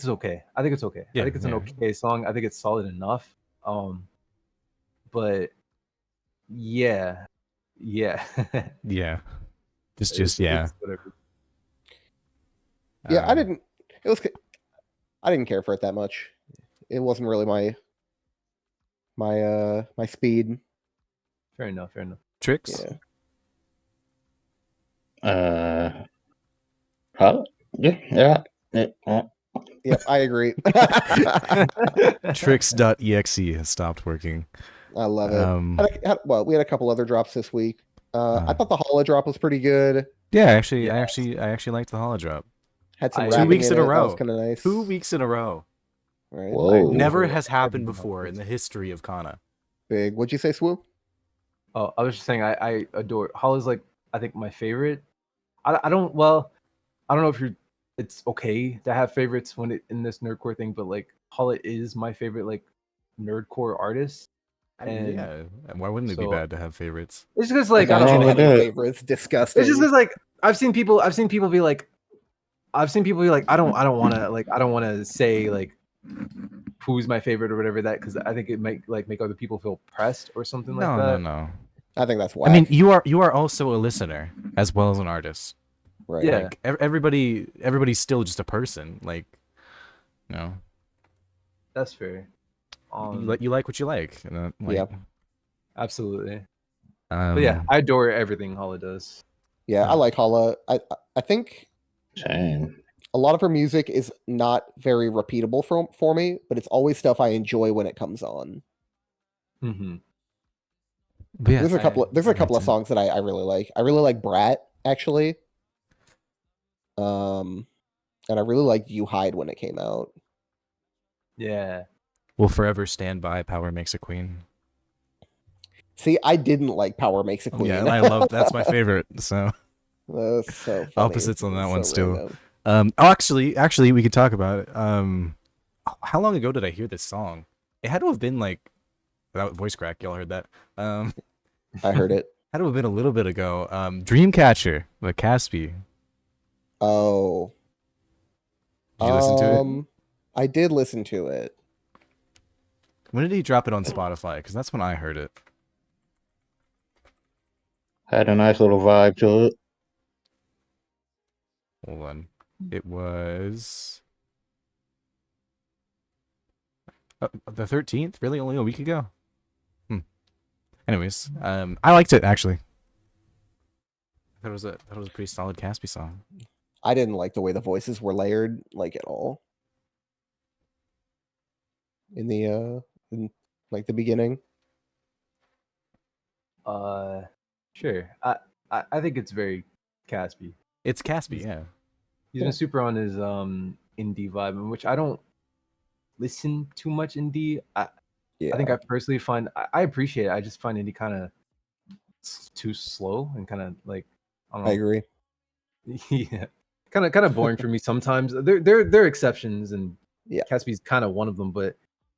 okay. I think it's okay. Yeah, I think it's an yeah. okay song. I think it's solid enough. But yeah. Yeah, just It's whatever. Yeah, I Um, didn't. It was. I didn't care for it that much. It wasn't really my speed. Fair enough. Tricks. Yeah. Huh? Yeah. Yep, I agree. Tricks.exe has stopped working. I love it. Um, Well, we had a couple other drops this week. I uh, thought the holo drop was pretty good. yeah, I Yeah. actually liked the holo drop. Had some I- 2 rapping weeks in a it. That was row. kind of nice. 2 weeks in a row. Right? Whoa. Never agree. has I happened agree. before in the history of Kana. Big. What'd you say, Swoo? Oh, I was just saying I adore Hollo's like I think my favorite. I don't know if you're it's okay to have favorites when it in this nerdcore thing, but like Hollow is my favorite like nerdcore artist. And Yeah, why wouldn't it be so- bad to have favorites? It's just like Nothing I don't wrong know. with Having that. favorites, disgusting. It's just because like I've seen people be like I don't want to say like who's my favorite or whatever that because I think it might like make other people feel pressed or something like that. No. I think that's whack. I mean, you are also a listener as well as an artist. right? Yeah. Like everybody's still just a person. Like, you know, That's fair. you like what you like. And, like, Yep. Absolutely. Um, But yeah, I adore everything Hollow does. Yeah, I like Hala. I think Same. a lot of her music is not very repeatable for me, but it's always stuff I enjoy when it comes on. Mm-hmm. but yeah, There's a couple. There's a couple of too. songs that I really like. I really like Brat actually. And I really liked You Hide when it came out. Yeah. Will forever stand by. Power makes a queen. See, I didn't like Power Makes a Queen. Yeah, and I love that's my favorite. So That's so funny. opposites on that one So still. random. Actually, we could talk about it. How long ago did I hear this song? It had to have been like without voice crack. Y'all heard that? I heard it. Had to have been a little bit ago. Dreamcatcher by Caspi. Oh. Did you listen to it? I did listen to it. When did he drop it on Spotify? Because that's when I heard it. Had a nice little vibe to it. Hold on. It was the 13th. Really, only a week ago. Anyways, I liked it actually. That was a pretty solid Caspi song. I didn't like the way the voices were layered, like at all. In the in like the beginning. Sure. I think it's very Caspi. It's Caspi, yeah. He's been super on his indie vibe, in which I don't listen too much indie. Yeah. I think I personally find I appreciate it. I just find indie kind of too slow and kind of like I don't know. I agree. Yeah, kind of boring for me sometimes. There are exceptions, and Yeah. Caspi's kind of one of them. But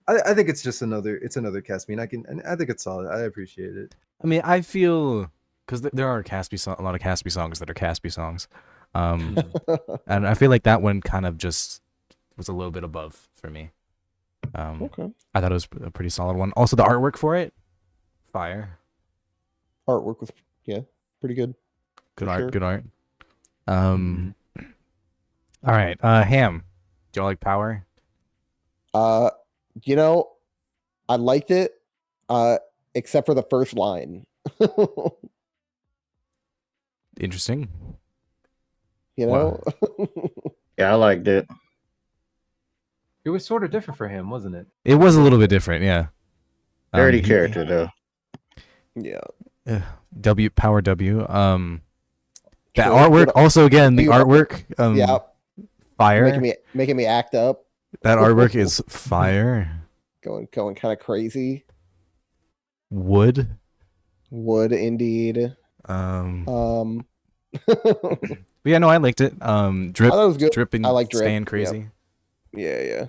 I think it's just another Caspi, and I think it's solid. I appreciate it. I mean, I feel because there are a lot of Caspi songs that are Caspi songs, and I feel like that one kind of just was a little bit above for me. Okay. I thought it was a pretty solid one. Also, the artwork for it, fire. Artwork was pretty good. Good For art, sure. good art. All right, Ham. Do you like Power? You know, I liked it, except for the first line. Interesting. You know? Yeah, I liked it. It was sort of different for him, wasn't it? It was a little bit different, yeah. Dirty character though. Yeah. Power W. That True. artwork. Good- Also, again, the good artwork. Yeah. Fire. Making me act up, That artwork is fire. going kind of crazy. Wood. Would indeed. But I yeah, no, I liked it. Drip. thought it was good. Dripping. I like Drip. Staying Yep. crazy. Yeah.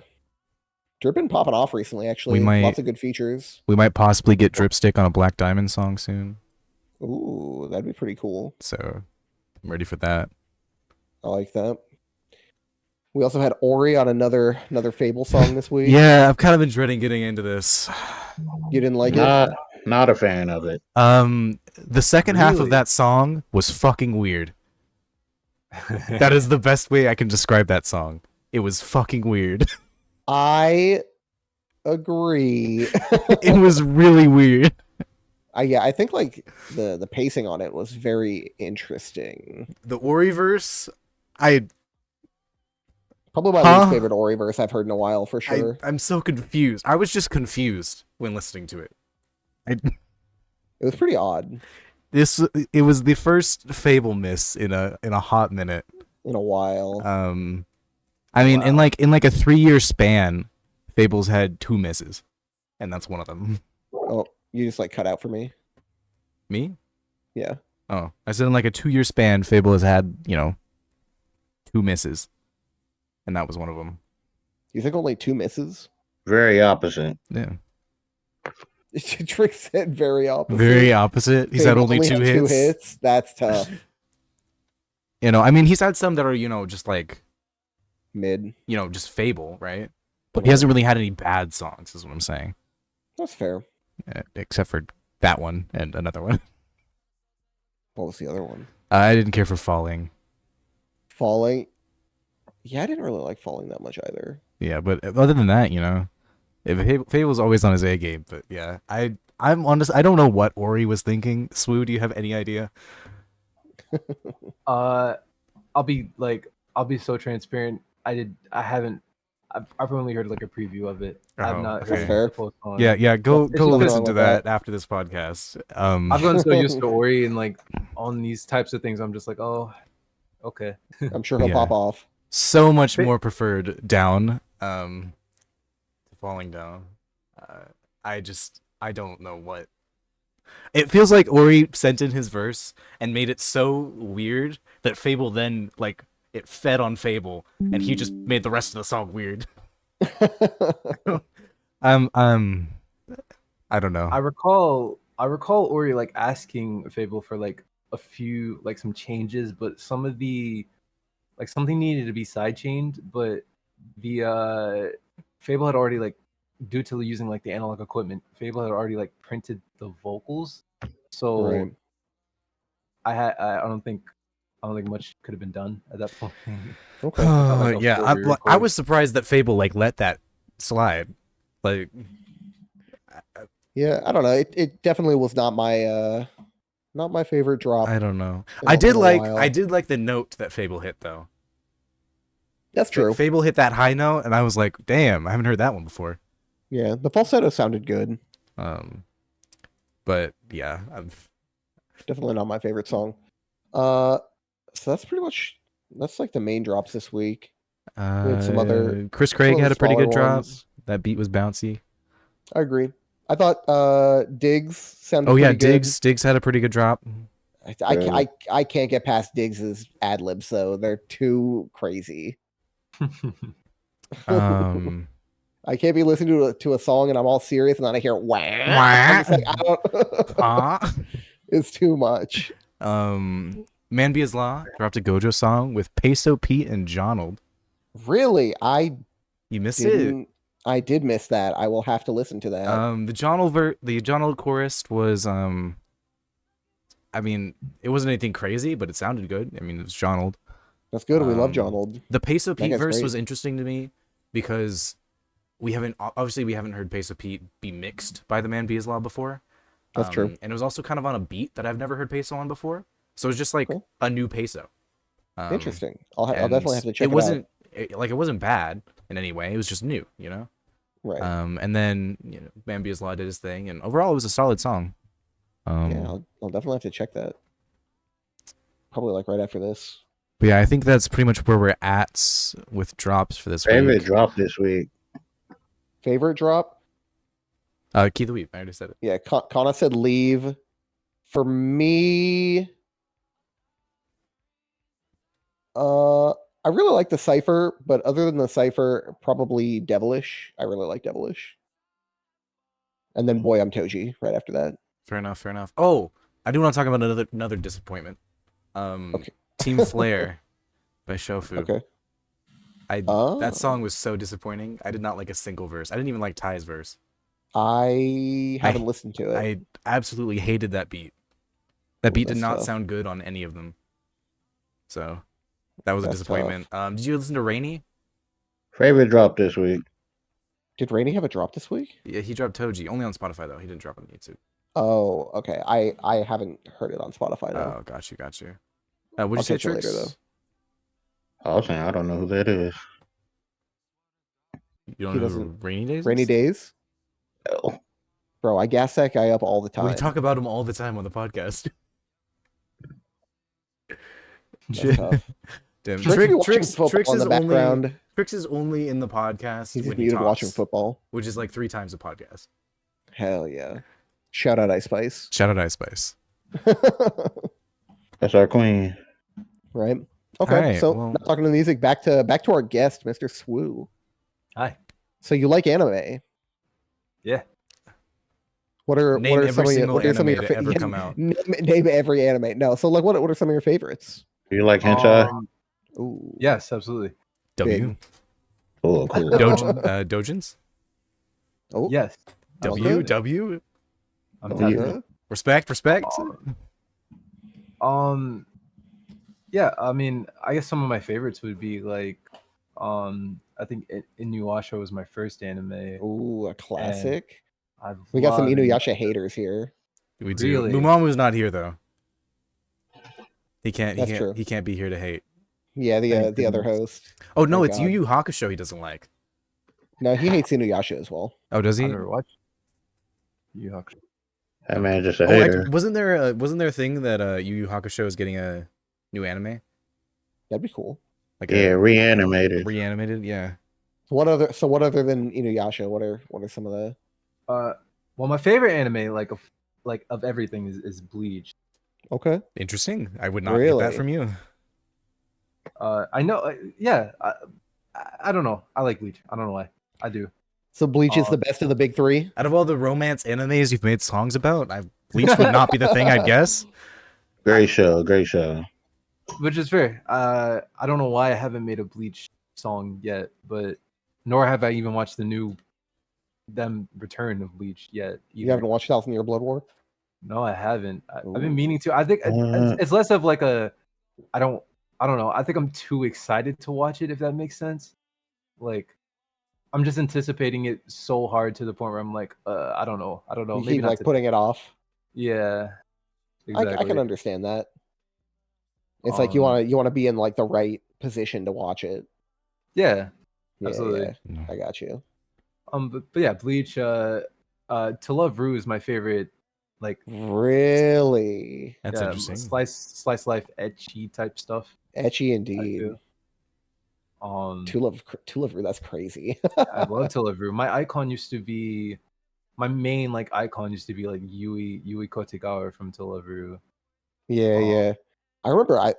Drip been popping off recently, actually. might- Lots of good features. We might possibly get Dripstick on a Black Diamond song soon. Ooh, that'd be pretty cool. So I'm ready for that. I like that. We also had Ori on another Fable song this week. Yeah, I've kind of been dreading getting into this. You didn't like it? Not a fan of it. The second half of Really? that song was fucking weird. That is the best way I can describe that song. It was fucking weird. I agree. It was really weird. I think like the pacing on it was very interesting. The Ori verse, Probably my Huh? least favorite Ori verse I've heard in a while for sure. I'm so confused. I was just confused when listening to it. It was pretty odd It was the first Fable miss in a hot minute. in a while. I mean, Wow. in like a 3-year span, Fable's had 2 misses, and that's one of them. Oh, you just like cut out for me. Me? Yeah. Oh, I said in like a 2-year span, Fable has had 2 misses, and that was one of them. You think only 2 misses? Very opposite. Yeah, Trick said very opposite. very opposite. He's had Fable only 2 had hits. 2 hits. That's tough. I mean, he's had some that are just like Mid. just Fable, right? But he hasn't really had any bad songs, is what I'm saying. That's fair. Except for that one and another one. What was the other one? I didn't care for Falling. Falling. Yeah, I didn't really like Falling that much either. Yeah, but other than that, Fable's always on his A game. But yeah, I'm honest. I don't know what Ori was thinking. Swoo, do you have any idea? I'll be so transparent. I've only heard like a preview of it. I've Oh, not okay. heard Fair. the full song. Yeah. Go There's nothing listen wrong to with that after this podcast. I've gotten so used to Ori and like on these types of things, I'm just like, oh, okay. I'm sure he'll Yeah. pop off. So much more preferred down, to Falling Down. I don't know what. It feels like Ori sent in his verse and made it so weird that Fable then it fed on Fable and he just made the rest of the song weird. I don't know. I recall Ori like asking Fable for like a few like some changes, but some of the like something needed to be sidechained, but the Fable had already like due to using like the analog equipment, Fable had already like printed the vocals. So Right. I don't think much could have been done at that point. Okay. like a Yeah, full I re-record. was surprised that Fable let that slide. Like, Yeah, I don't know. It definitely was not my favorite drop. I don't know. in I a did while. like the note that Fable hit though. That's true. Fable hit that high note, and I was like, damn, I haven't heard that one before. Yeah, the falsetto sounded good. But yeah, Definitely not my favorite song. So that's like the main drops this week. had some other- Chris Craig some had of a pretty the good smaller drop. ones. That beat was bouncy. I agree. I thought Diggs sounded Oh yeah, pretty good. Diggs had a pretty good drop. I can't get past Diggs's ad libs though. They're too crazy. I can't be listening to a song and I'm all serious and then I hear wah. I'm just like, I don't. It's too much. Man Be His Law dropped a Gojo song with Peso Pete and Jonald. Really, You missed it. I did miss that. I will have to listen to that. The Jonald chorus was I mean, it wasn't anything crazy, but it sounded good. I mean, it was Jonald. That's good. We love Jonald. The Peso Pete guy's verse great. was interesting to me because we haven't heard Peso Pete be mixed by the Man Be His Law before. That's true. And it was also kind of on a beat that I've never heard Peso on before. So it was just like Cool. a new Peso. Interesting. I'll and definitely have to check it. it Wasn't it wasn't bad in any way. It was just new, you know. Right. And then Man Be His Law did his thing, and overall it was a solid song. Yeah, I'll definitely have to check that. Probably like right after this. But yeah, I think that's pretty much where we're at with drops for this Favorite week. drop this week. Favorite drop? Key of the Week. I already said it. Yeah, Kana said leave. For me, I really like the cipher, but other than the cipher, probably Devilish. I really like Devilish. And then Boy I'm Toji right after that. Fair enough. Oh, I do want to talk about another disappointment. Okay. Team Flare by Shofu. Okay. That song was so disappointing. I did not like a single verse. I didn't even like Ty's verse. I haven't listened to it. I absolutely hated that beat. That beat did that's not tough. sound good on any of them. So that was a That's disappointment. Did you listen to Rainy? Favorite drop this week. Did Rainy have a drop this week? Yeah, he dropped Toji. Only on Spotify though. He didn't drop on YouTube. Oh, okay. I haven't heard it on Spotify now. Oh, got you. What'd you say, catch it later, Trix? though. I was saying I don't know who that is. You don't He know doesn't- who Rainy Days? Rainy is? Days, Oh, bro. I gas that guy up all the time. We talk about him all the time on the podcast. That's tough. Damn. Trix be watching football in the background. Trix is only in the podcast He's when just he muted talks, watching football. which is like 3 times a podcast. Hell yeah! Shout out Ice Spice. Shout out Ice Spice. that's our queen. Right. Okay. Alright, So well- not talking to music. Back to our guest, Mr. Swoo. Hi. So you like anime? Yeah. What are Name every some of your single what are some of anime your to ever come out. Name every anime. No. So like what are some of your favorites? Do you like hentai? Ooh. Yes, absolutely. W. Big. Cool, cool. Dojins. Oh. Yes. W. Okay. W. I'm Oh, tapped yeah. in. Respect. Yeah, I mean, I guess some of my favorites would be like I think Inuyasha was my first anime. Ooh, a classic. We got some Inuyasha haters here. We do. Really? MuMaMu's not here though. He can't. That's true. He can't be here to hate. Yeah, Thank the other goodness. host. Oh no, Thank it's God. Yu Yu Hakusho he doesn't like. No, he hates Inuyasha as well. Oh, does I he? never watched Yu Yu Hakusho. That man just a Oh, hater. wasn't there a thing that Yu Yu Hakusho is getting a new anime? That'd be cool. Like Yeah, a reanimated. reanimated? Yeah. What other than Inuyasha? What are some of the Well, my favorite anime, of everything, is Bleach. Okay. Interesting. I would not get Really? that from you. I know. Yeah. I don't know. I like Bleach. I don't know why. I do. So Bleach is the best of the big three? Out of all the romance animes you've made songs about, Bleach would not be the thing, I'd guess. Great show, great show. Which is fair. I don't know why I haven't made a Bleach song yet, but nor have I even watched the new return of Bleach yet. You haven't watched 1,000 Year Blood War? No, I haven't. I've Ooh. been meaning to. I think it's less of like a. I don't know. I think I'm too excited to watch it, if that makes sense. Like, I'm just anticipating it so hard to the point where I'm like, I don't know. You Maybe keep not like today. putting it off. Yeah. Exactly. I can understand that. It's like you want to be in like the right position to watch it. Yeah. Yeah, Absolutely. yeah, I got you. But yeah, Bleach. To Love Ru is my favorite. Like, Really That's interesting. slice life etchy type stuff. etchy I indeed. do. To love Ru, that's crazy. I love To Love Ru. My icon used to be, my main like icon used to be like Yui Kotegawa from To Love Ru. Yeah, yeah. I remember I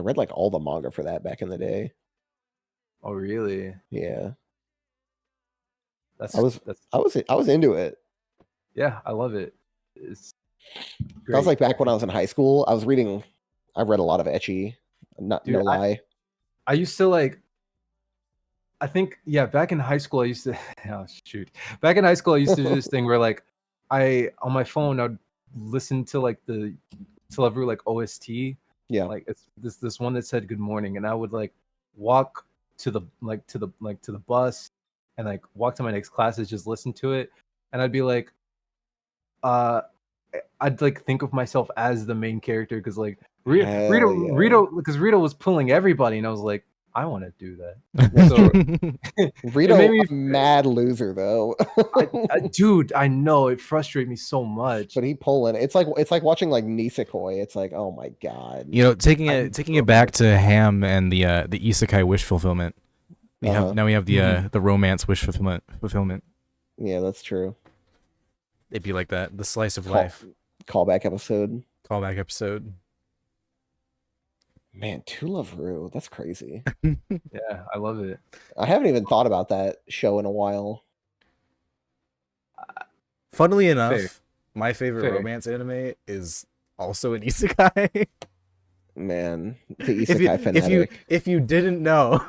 read like all the manga for that back in the day. Oh really? Yeah. That's I was into it. yeah, I love it. It's That was great. like back when I was in high school. I read a lot of etchy. No Dude, lie. I used to like. I think back in high school I used to. Oh shoot! Back in high school I used to do this thing where like on my phone I'd listen to like the To Love Ru like OST. Yeah. Like it's this one that said good morning, and I would like walk to the bus and like walk to my next classes, just listen to it, and I'd be like, I'd like think of myself as the main character because like Hell yeah. Rita was pulling everybody, and I was like, I want to do that. So Rito, made me- a mad loser though. dude, I know it frustrated me so much. But he pulling. It's like watching like Nisekoi. It's like, oh my god. You know, taking it back to Ham and the isekai wish fulfillment. We Uh-huh. have the romance wish fulfillment. Yeah, that's true. It'd be like that. The slice of life Callback episode. callback episode. Man, To Love Ru. That's crazy. Yeah, I love it. I haven't even thought about that show in a while. Funnily enough, Fair. my favorite Fair. romance anime is also an isekai. Man, the isekai if fanatic. you didn't know,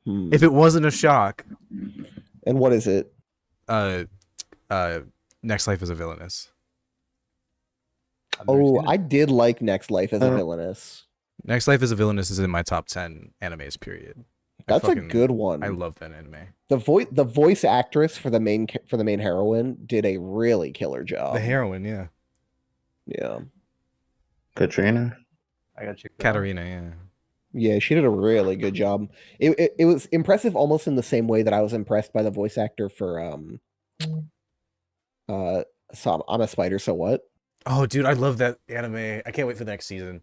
Hmm. if it wasn't a shock, And what is it? Next Life is a Villainous. I've never Oh, seen it. I did like Next Life as a Villainous. Next Life is a Villainous is in my top 10 animes. Period. That's a good one. I love that anime. The voice actress for the main heroine did a really killer job. The heroine, yeah, Yeah. Katrina. I gotta check that out. Katarina, yeah. Yeah, she did a really good job. It was impressive almost in the same way that I was impressed by the voice actor for uh so I'm a spider, so what? Oh, dude, I love that anime. I can't wait for the next season.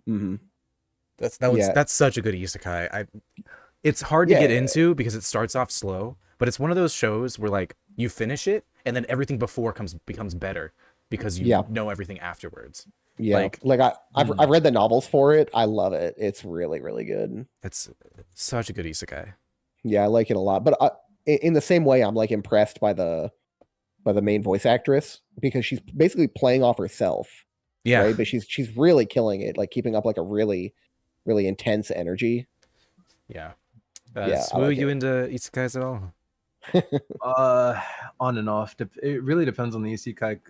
Hmm. That's Yeah. such a good isekai. It's hard to get Yeah, into because it starts off slow, but it's one of those shows where like you finish it and then everything before becomes better because you yeah, know everything afterwards. yeah. Like Like I've Mm. read the novels for it. I love it. It's really, really good. it's such a good isekai. Yeah, I like it a lot. But in the same way, I'm like impressed by the main voice actress because she's basically playing off herself, Yeah. right? But she's really killing it, like keeping up like a really, really intense energy. Yeah. Yeah, I Swoo, like you it. into isekais at all? Uh, on and off. It really depends on the isekai,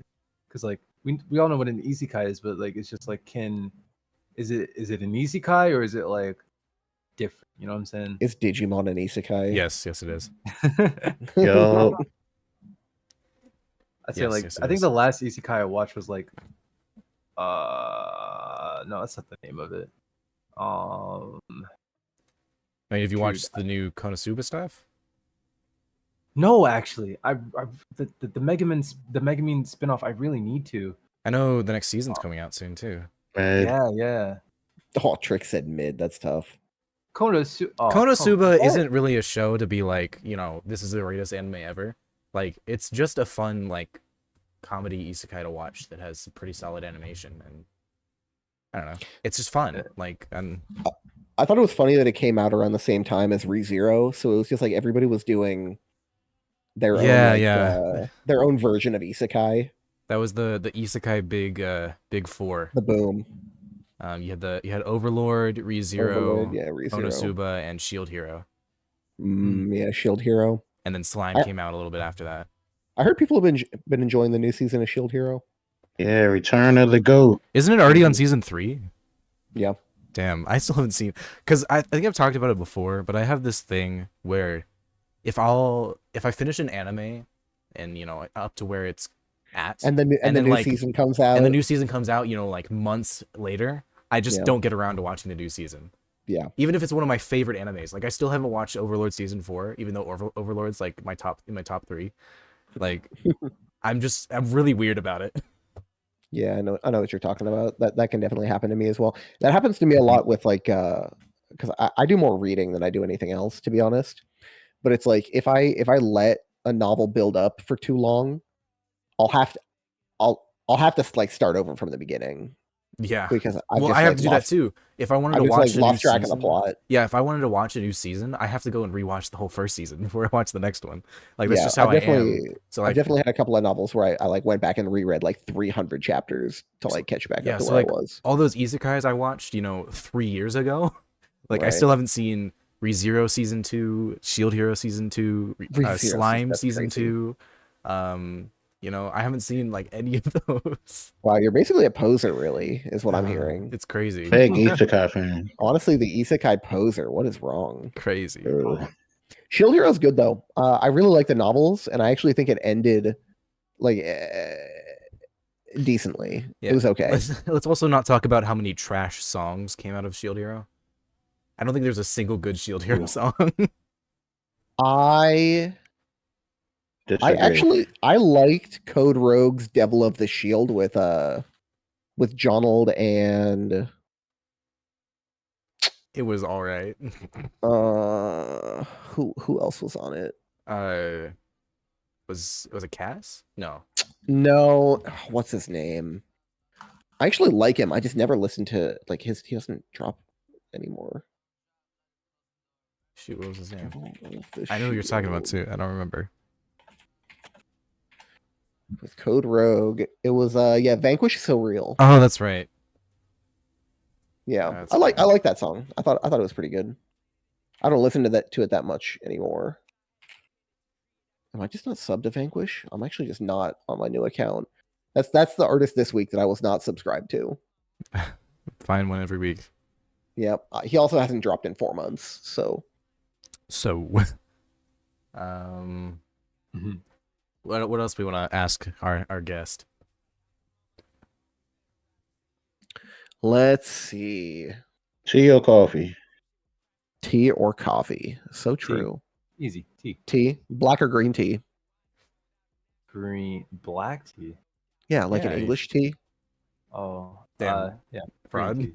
because like we all know what an isekai is, but like it's just like is it an isekai or is it like different? You know what I'm saying? Is Digimon an isekai? Yes, yes it is. Yo, I'd say Yes, like yes it I think is. the last isekai I watched was like no, that's not the name of it. Um, I mean, have you Dude, watched the new Konosuba stuff? no, actually, I the Megamin spinoff. I really need to. I know the next season's coming out soon too. man. Yeah. Oh, Trick said mid. That's tough. Konosuba. Oh, Konosuba what? isn't really a show to be like, this is the greatest anime ever. Like, it's just a fun, like, comedy isekai to watch that has pretty solid animation, and I don't know. It's just fun. Like, and I thought it was funny that it came out around the same time as ReZero, so it was just like everybody was doing their own yeah. their own version of isekai. That was the isekai big four. The boom. You had Overlord, Overlord, ReZero, yeah, ReZero. Konosuba, and Shield Hero, Yeah, Shield Hero. and then Slime I, came out a little bit after that. I heard people have been enjoying the new season of Shield Hero. Yeah, Return of the Goat. Isn't it already on season 3? Yeah. Damn, I still haven't seen, because I think I've talked about it before, but I have this thing where if I finish an anime and up to where it's at, And the then new like season comes out. and the new season comes out, like months later, I just Yeah. don't get around to watching the new season. Yeah. Even if it's one of my favorite animes, like I still haven't watched Overlord season 4, even though Overlord's like my top 3. Like I'm really weird about it. Yeah, I know what you're talking about. That can definitely happen to me as well. That happens to me a lot with like because I do more reading than I do anything else, to be honest. But it's like if I let a novel build up for too long, I'll have to I'll have to like start over from the beginning Yeah. because I've Well, just I have like to do that too. If I wanted I've to just watch like a new lost track of the season, plot. yeah, if I wanted to watch a new season, I have to go and rewatch the whole first season before I watch the next one. Like that's Yeah, just how I am. So I've like, definitely had a couple of novels where I like went back and reread like 300 chapters to like catch back up yeah, to so where I like was. all those isekais I watched, 3 years ago, like I Right. still haven't seen ReZero season 2, Shield Hero season 2, ReZero season- Slime that's season crazy. 2. I haven't seen like any of those. Wow, you're basically a poser, really, is what I'm hearing. It's crazy. Big Isekai fan. Honestly, the isekai poser. What is wrong? Crazy. Ugh. Shield Hero's good though. I really like the novels, and I actually think it ended like decently. Yeah. It was okay. Let's also not talk about how many trash songs came out of Shield Hero. I don't think there's a single good Shield Hero song. I Disagree. I liked Code Rogue's Devil of the Shield with Jonold and It was all right. who else was on it? Was it Cass? No. No, what's his name? I actually like him. I just never listened to like he doesn't drop anymore. Shoot, what was his name? Devil of the I know who you're talking about Shield. too. I don't remember. With Code Rogue. It was Vanquish is So Real. Oh, that's right. Yeah. That's I fine. like that song. I thought it was pretty good. I don't listen to it that much anymore. Am I just not subbed to Vanquish? I'm actually just not on my new account. That's the artist this week that I was not subscribed to. Find one every week. Yep. He also hasn't dropped in 4 months, so So, um, Mhm. what else we want to ask our guest? let's see. Tea or coffee? Tea or coffee? So true. Easy. Tea. Tea, black or green tea? Green. Black tea. Yeah, like an Yeah, English tea. Oh. Damn. Yeah. Fraud.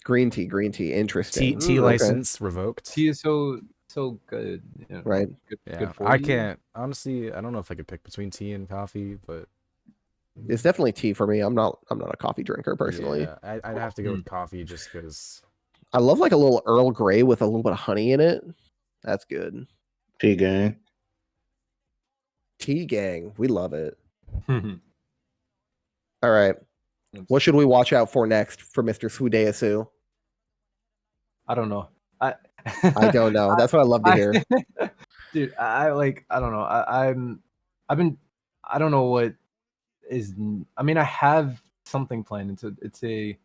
Green tea. Green tea. Interesting. Tea Okay. license revoked. Tea is so good. You know, Right. Yeah, Good for I you. can't honestly. I don't know if I could pick between tea and coffee, but It's definitely tea for me. I'm not a coffee drinker personally. yeah, I'd have to go with coffee just because. I love like a little Earl Grey with a little bit of honey in it. That's good. Tea gang. Tea gang, we love it. Mhm. All right, Let's what should we watch out for next for Mr. Swoodeasu? I don't know. I don't know. That's what I love to hear. Dude, I don't know. I've been I don't know what is I mean I have something planned. It's a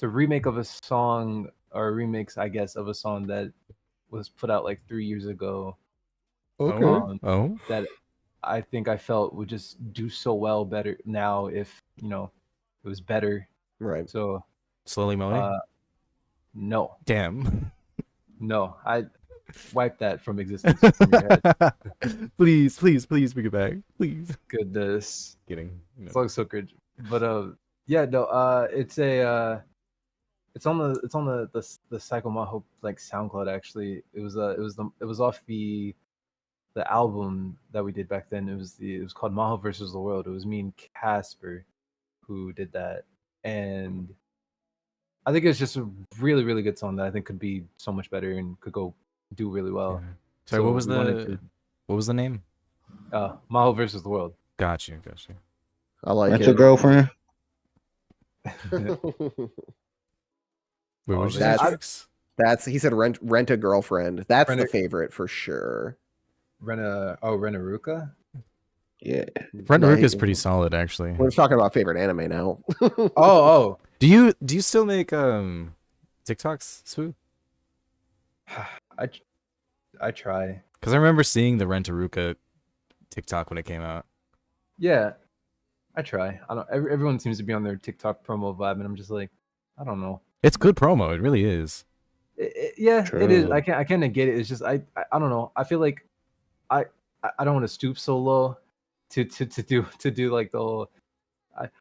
remake of a song or a remix, I guess, of a song that was put out like 3 years ago. Okay. Oh. That I think I felt would just do so well better now if, it was better. Right. So Slowly Moaning. no. Damn. No. I wipe that from existence from your head. Please bring it back. Please. Goodness. Kidding. It's like so cringe. But yeah, no, it's on the Psycho Maho like SoundCloud actually. It was off the album that we did back then. It was called Maho versus the World. It was me and Casper who did that. And I think it's just a really, really good song that I think could be so much better and could go do really well. Yeah. Sorry, what was we wanted the name? Maho versus the World. Got you. I like That's it. your girlfriend? Wait, what did you say, That's- Trix? That's he said rent a girlfriend. That's Rent the a- favorite for sure. Renaruka? Yeah. Brent No, Rook he- is pretty solid, actually. We're just talking about favorite anime now. Oh. Do you still make TikToks, Swoo? I try. Because I remember seeing the Rentaruka TikTok when it came out. Yeah, I try. I don't. Everyone seems to be on their TikTok promo vibe, and I'm just like, I don't know. It's good promo. It really is. Yeah, it is. True. I can't negate it. It's just I don't know. I feel like I don't want to stoop so low to do like the whole.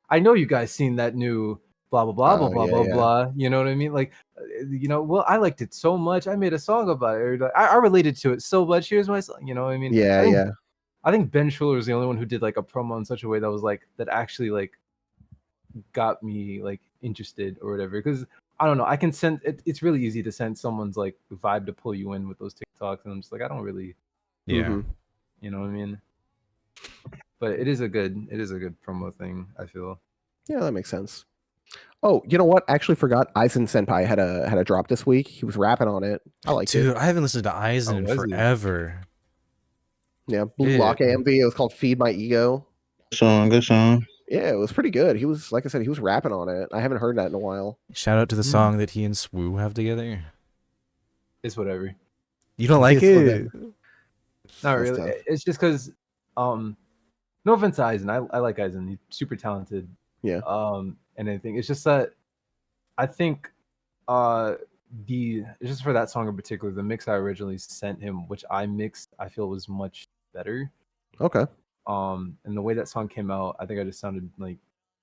I know you guys seen that new blah blah blah blah Oh, blah yeah, blah yeah. blah. You know what I mean? Like, well, I liked it so much. I made a song about it. Or, like, I related to it so much. Here's my song. You know what I mean? Yeah, I think, yeah. I think Ben Schuller was the only one who did like a promo in such a way that was like that actually like got me like interested or whatever. Because I don't know, I can sense it's really easy to sense someone's like vibe to pull you in with those TikToks, and I'm just like I don't really, Yeah. Mhm. you know what I mean. But it is a good promo thing, I feel. Yeah, that makes sense. Oh, you know what? Actually forgot Aizen Senpai had a drop this week. He was rapping on it. I liked Dude, it. I haven't listened to Aizen in was he? forever. Yeah, Blue Yeah. Lock AMV. It was called Feed My Ego. Good song. Yeah, it was pretty good. He was, like I said, he was rapping on it. I haven't heard that in a while. Shout out to the song that he and Swoo have together. It's whatever. You don't like It's it? Not That's really. tough. It's just because, no offense to Eisen, I like Eisen. He's super talented. Yeah. And anything. It's just that I think, just for that song in particular, the mix I originally sent him, which I mixed, I feel was much better. Okay. And the way that song came out, I think I just sounded like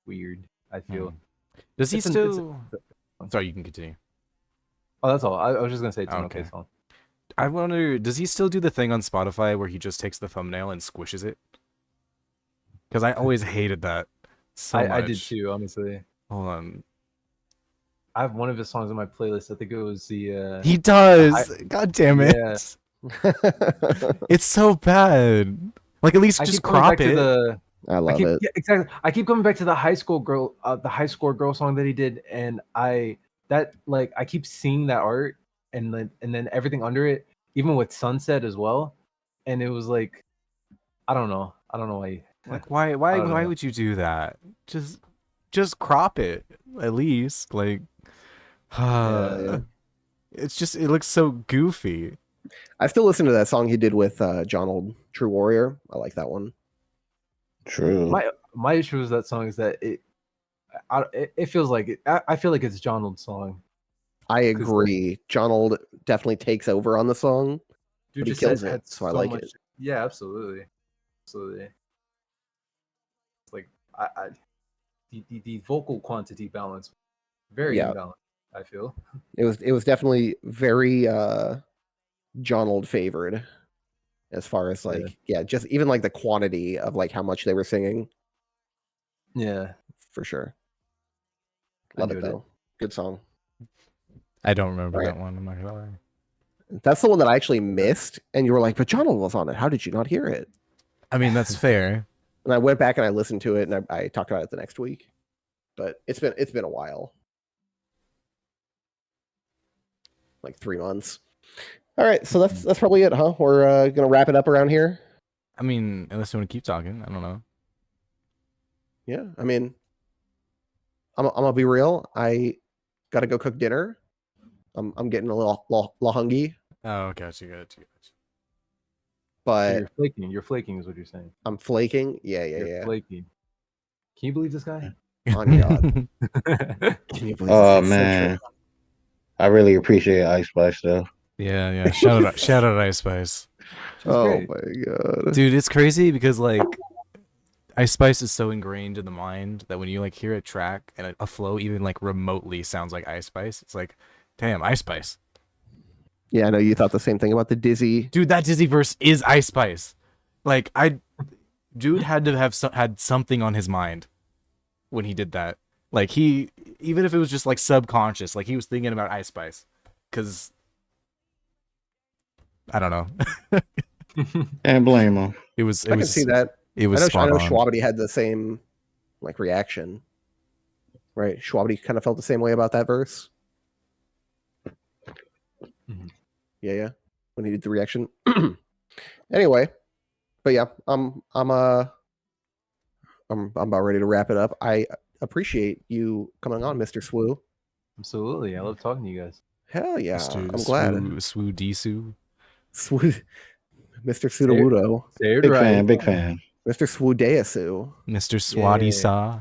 weird. I feel. Does he It's an- still? Sorry, you can continue. Oh, that's all. I was just gonna say it's an okay Okay. song. I wonder, does he still do the thing on Spotify where he just takes the thumbnail and squishes it? Because I always hated that so much. I did too, honestly. Hold on. I have one of his songs on my playlist. I think it was the. He does. God damn it. Yeah. It's so bad. Like, at least I just keep coming crop back to it. the. I love it. Yeah, exactly. I keep coming back to the high score girl song that he did, and I keep seeing that art, and then everything under it, even with Sunset as well, and it was like, I don't know why. Like, why don't know. would you do that? Just crop it at least. Like, Yeah. it's just, it looks so goofy. I still listen to that song he did with John Old, True Warrior. I like that one. True. My issue with that song is that it feels like I feel like it's John Old's song. I 'Cause, like, agree. John Old definitely takes over on the song, dude but he just kills had it, so I so like much. it. Yeah, absolutely. It's like I the vocal quantity balance very Yeah. imbalanced, I feel. It was definitely very John Old favored as far as like just even like the quantity of like how much they were singing Yeah. for sure. I Love it enjoyed it. though. Good song. I don't remember Right. that one. I'm not gonna lie. That's the one that I actually missed, and you were like, "But John Old was on it. How did you not hear it?" I mean, that's fair. And I went back and I listened to it, and I talked about it the next week. But it's been a while, like 3 months. All right, so that's probably it, huh? We're gonna wrap it up around here. I mean, unless you want to keep talking, I don't know. Yeah, I mean, I'm gonna be real. I gotta go cook dinner. I'm getting a little hungry, Oh, gotcha. So but you're flaking. You're flaking is what you're saying. I'm flaking. Yeah. You're flaking. Can you believe this guy? On God, can you believe Oh this? It's so man, true. I really appreciate Ice Spice though. Yeah. Shout out Ice Spice. She's Oh great. my God, Dude, it's crazy because like Ice Spice is so ingrained in the mind that when you like hear a track and a flow even like remotely sounds like Ice Spice, it's like, damn, Ice Spice. Yeah, I know you thought the same thing about the Dizzy. Dude, that Dizzy verse is Ice Spice. Like dude had to have had something on his mind when he did that. Like he, even if it was just like subconscious, like he was thinking about Ice Spice, because I don't know. Can't blame him. It was. I can see that. It was I spot know on. Schwabity had the same like reaction, right? Schwabity kind of felt the same way about that verse. Mhm. Yeah, when he did the reaction. Anyway, but yeah, I'm about ready to wrap it up. I appreciate you coming on, Mr. Swoo. Absolutely. I love talking to you guys. Hell yeah, Mr. I'm glad. Swoodeasu. Swoo, Mr. Sudowoodo, Say it Big right. fan, big fan. Mr. Swoodeasu, Mr. Swati Yeah. Sa.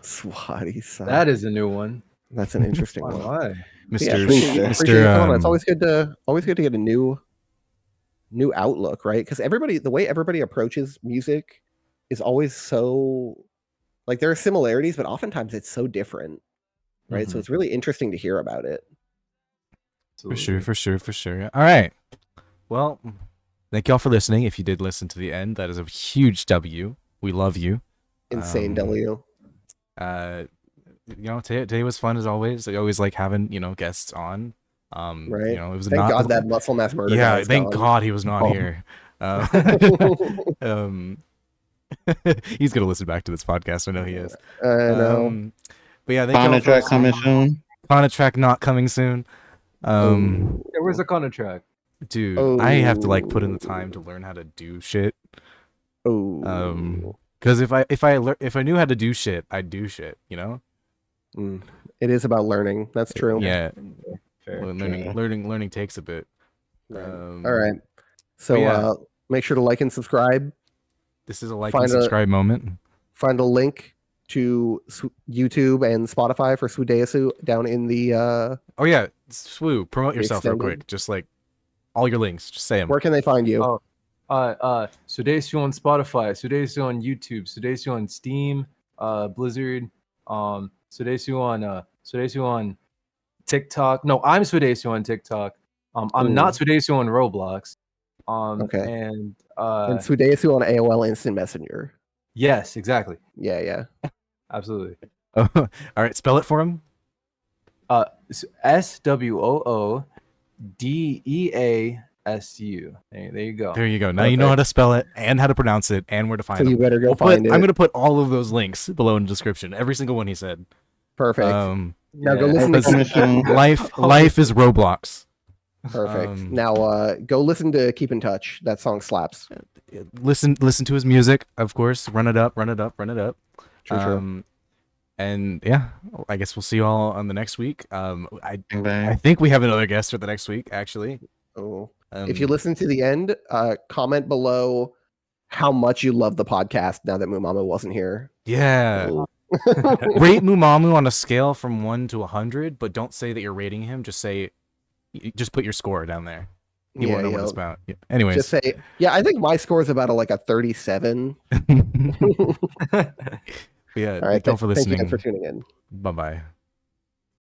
Swati. That is a new one. That's an interesting one. Why? But yeah, Mr. appreciate you Mr. coming on. It's always good to get a new outlook, right? Because the way everybody approaches music is always so like there are similarities, but oftentimes it's so different, right? So Mhm. it's really interesting to hear about it. For sure. All right. Well, thank y'all for listening. If you did listen to the end, that is a huge W. We love you. Insane W. Today was fun as always. I always like having guests on. Right. It was Thank not. God that muscle mass murder. Yeah, guy's thank gone. God he was not Oh. here. He's gonna listen back to this podcast. I know he is. I know. But yeah, thank y'all for Contract coming listening. soon. Contract not coming soon. Yeah, where's the contract? Dude, I have to like put in the time to learn how to do shit. Oh. Because if I knew how to do shit, I'd do shit. It is about learning. That's true. Yeah. Fair. Learning takes a bit. Right. All right. So yeah. make sure to like and subscribe. This is a like and subscribe moment. Find a link to YouTube and Spotify for Swoodeasu down in the Oh yeah, Swoo, promote yourself real extended. quick. Just like all your links, just say them. Where can they find you? Oh, Sudowoodo on Spotify, Sudowoodo on YouTube, Sudowoodo on Steam, Blizzard, Sudowoodo on TikTok. No, I'm Sudowoodo on TikTok. I'm not Sudowoodo on Roblox. Okay. And Swoodeasu on AOL Instant Messenger. yes, exactly. Yeah. Absolutely. All right, spell it for him. SWOODEASU. There you go. There you go. Now you know how to spell it and how to pronounce it and where to find So them. you better go find it. I'm gonna put all of those links below in the description. Every single one he said. Perfect. Now go Yeah. listen Coming to soon. Life is Roblox. Perfect. Now go listen to Keep in Touch. That song slaps. Listen to his music, of course. Run it up. True. And yeah, I guess we'll see you all on the next week. I Bang. think we have another guest for the next week, actually. Oh. If you listen to the end, comment below how much you love the podcast now that MuMaMu wasn't here. Yeah. Rate MuMaMu on a scale from 1 to 100, but don't say that you're rating him. Just put your score down there. He won't know what it's about. Yeah. Anyways, Just say, yeah, I think my score is about a 37. yeah. All right, Thank you all for thank you listening. again for tuning in. Bye bye.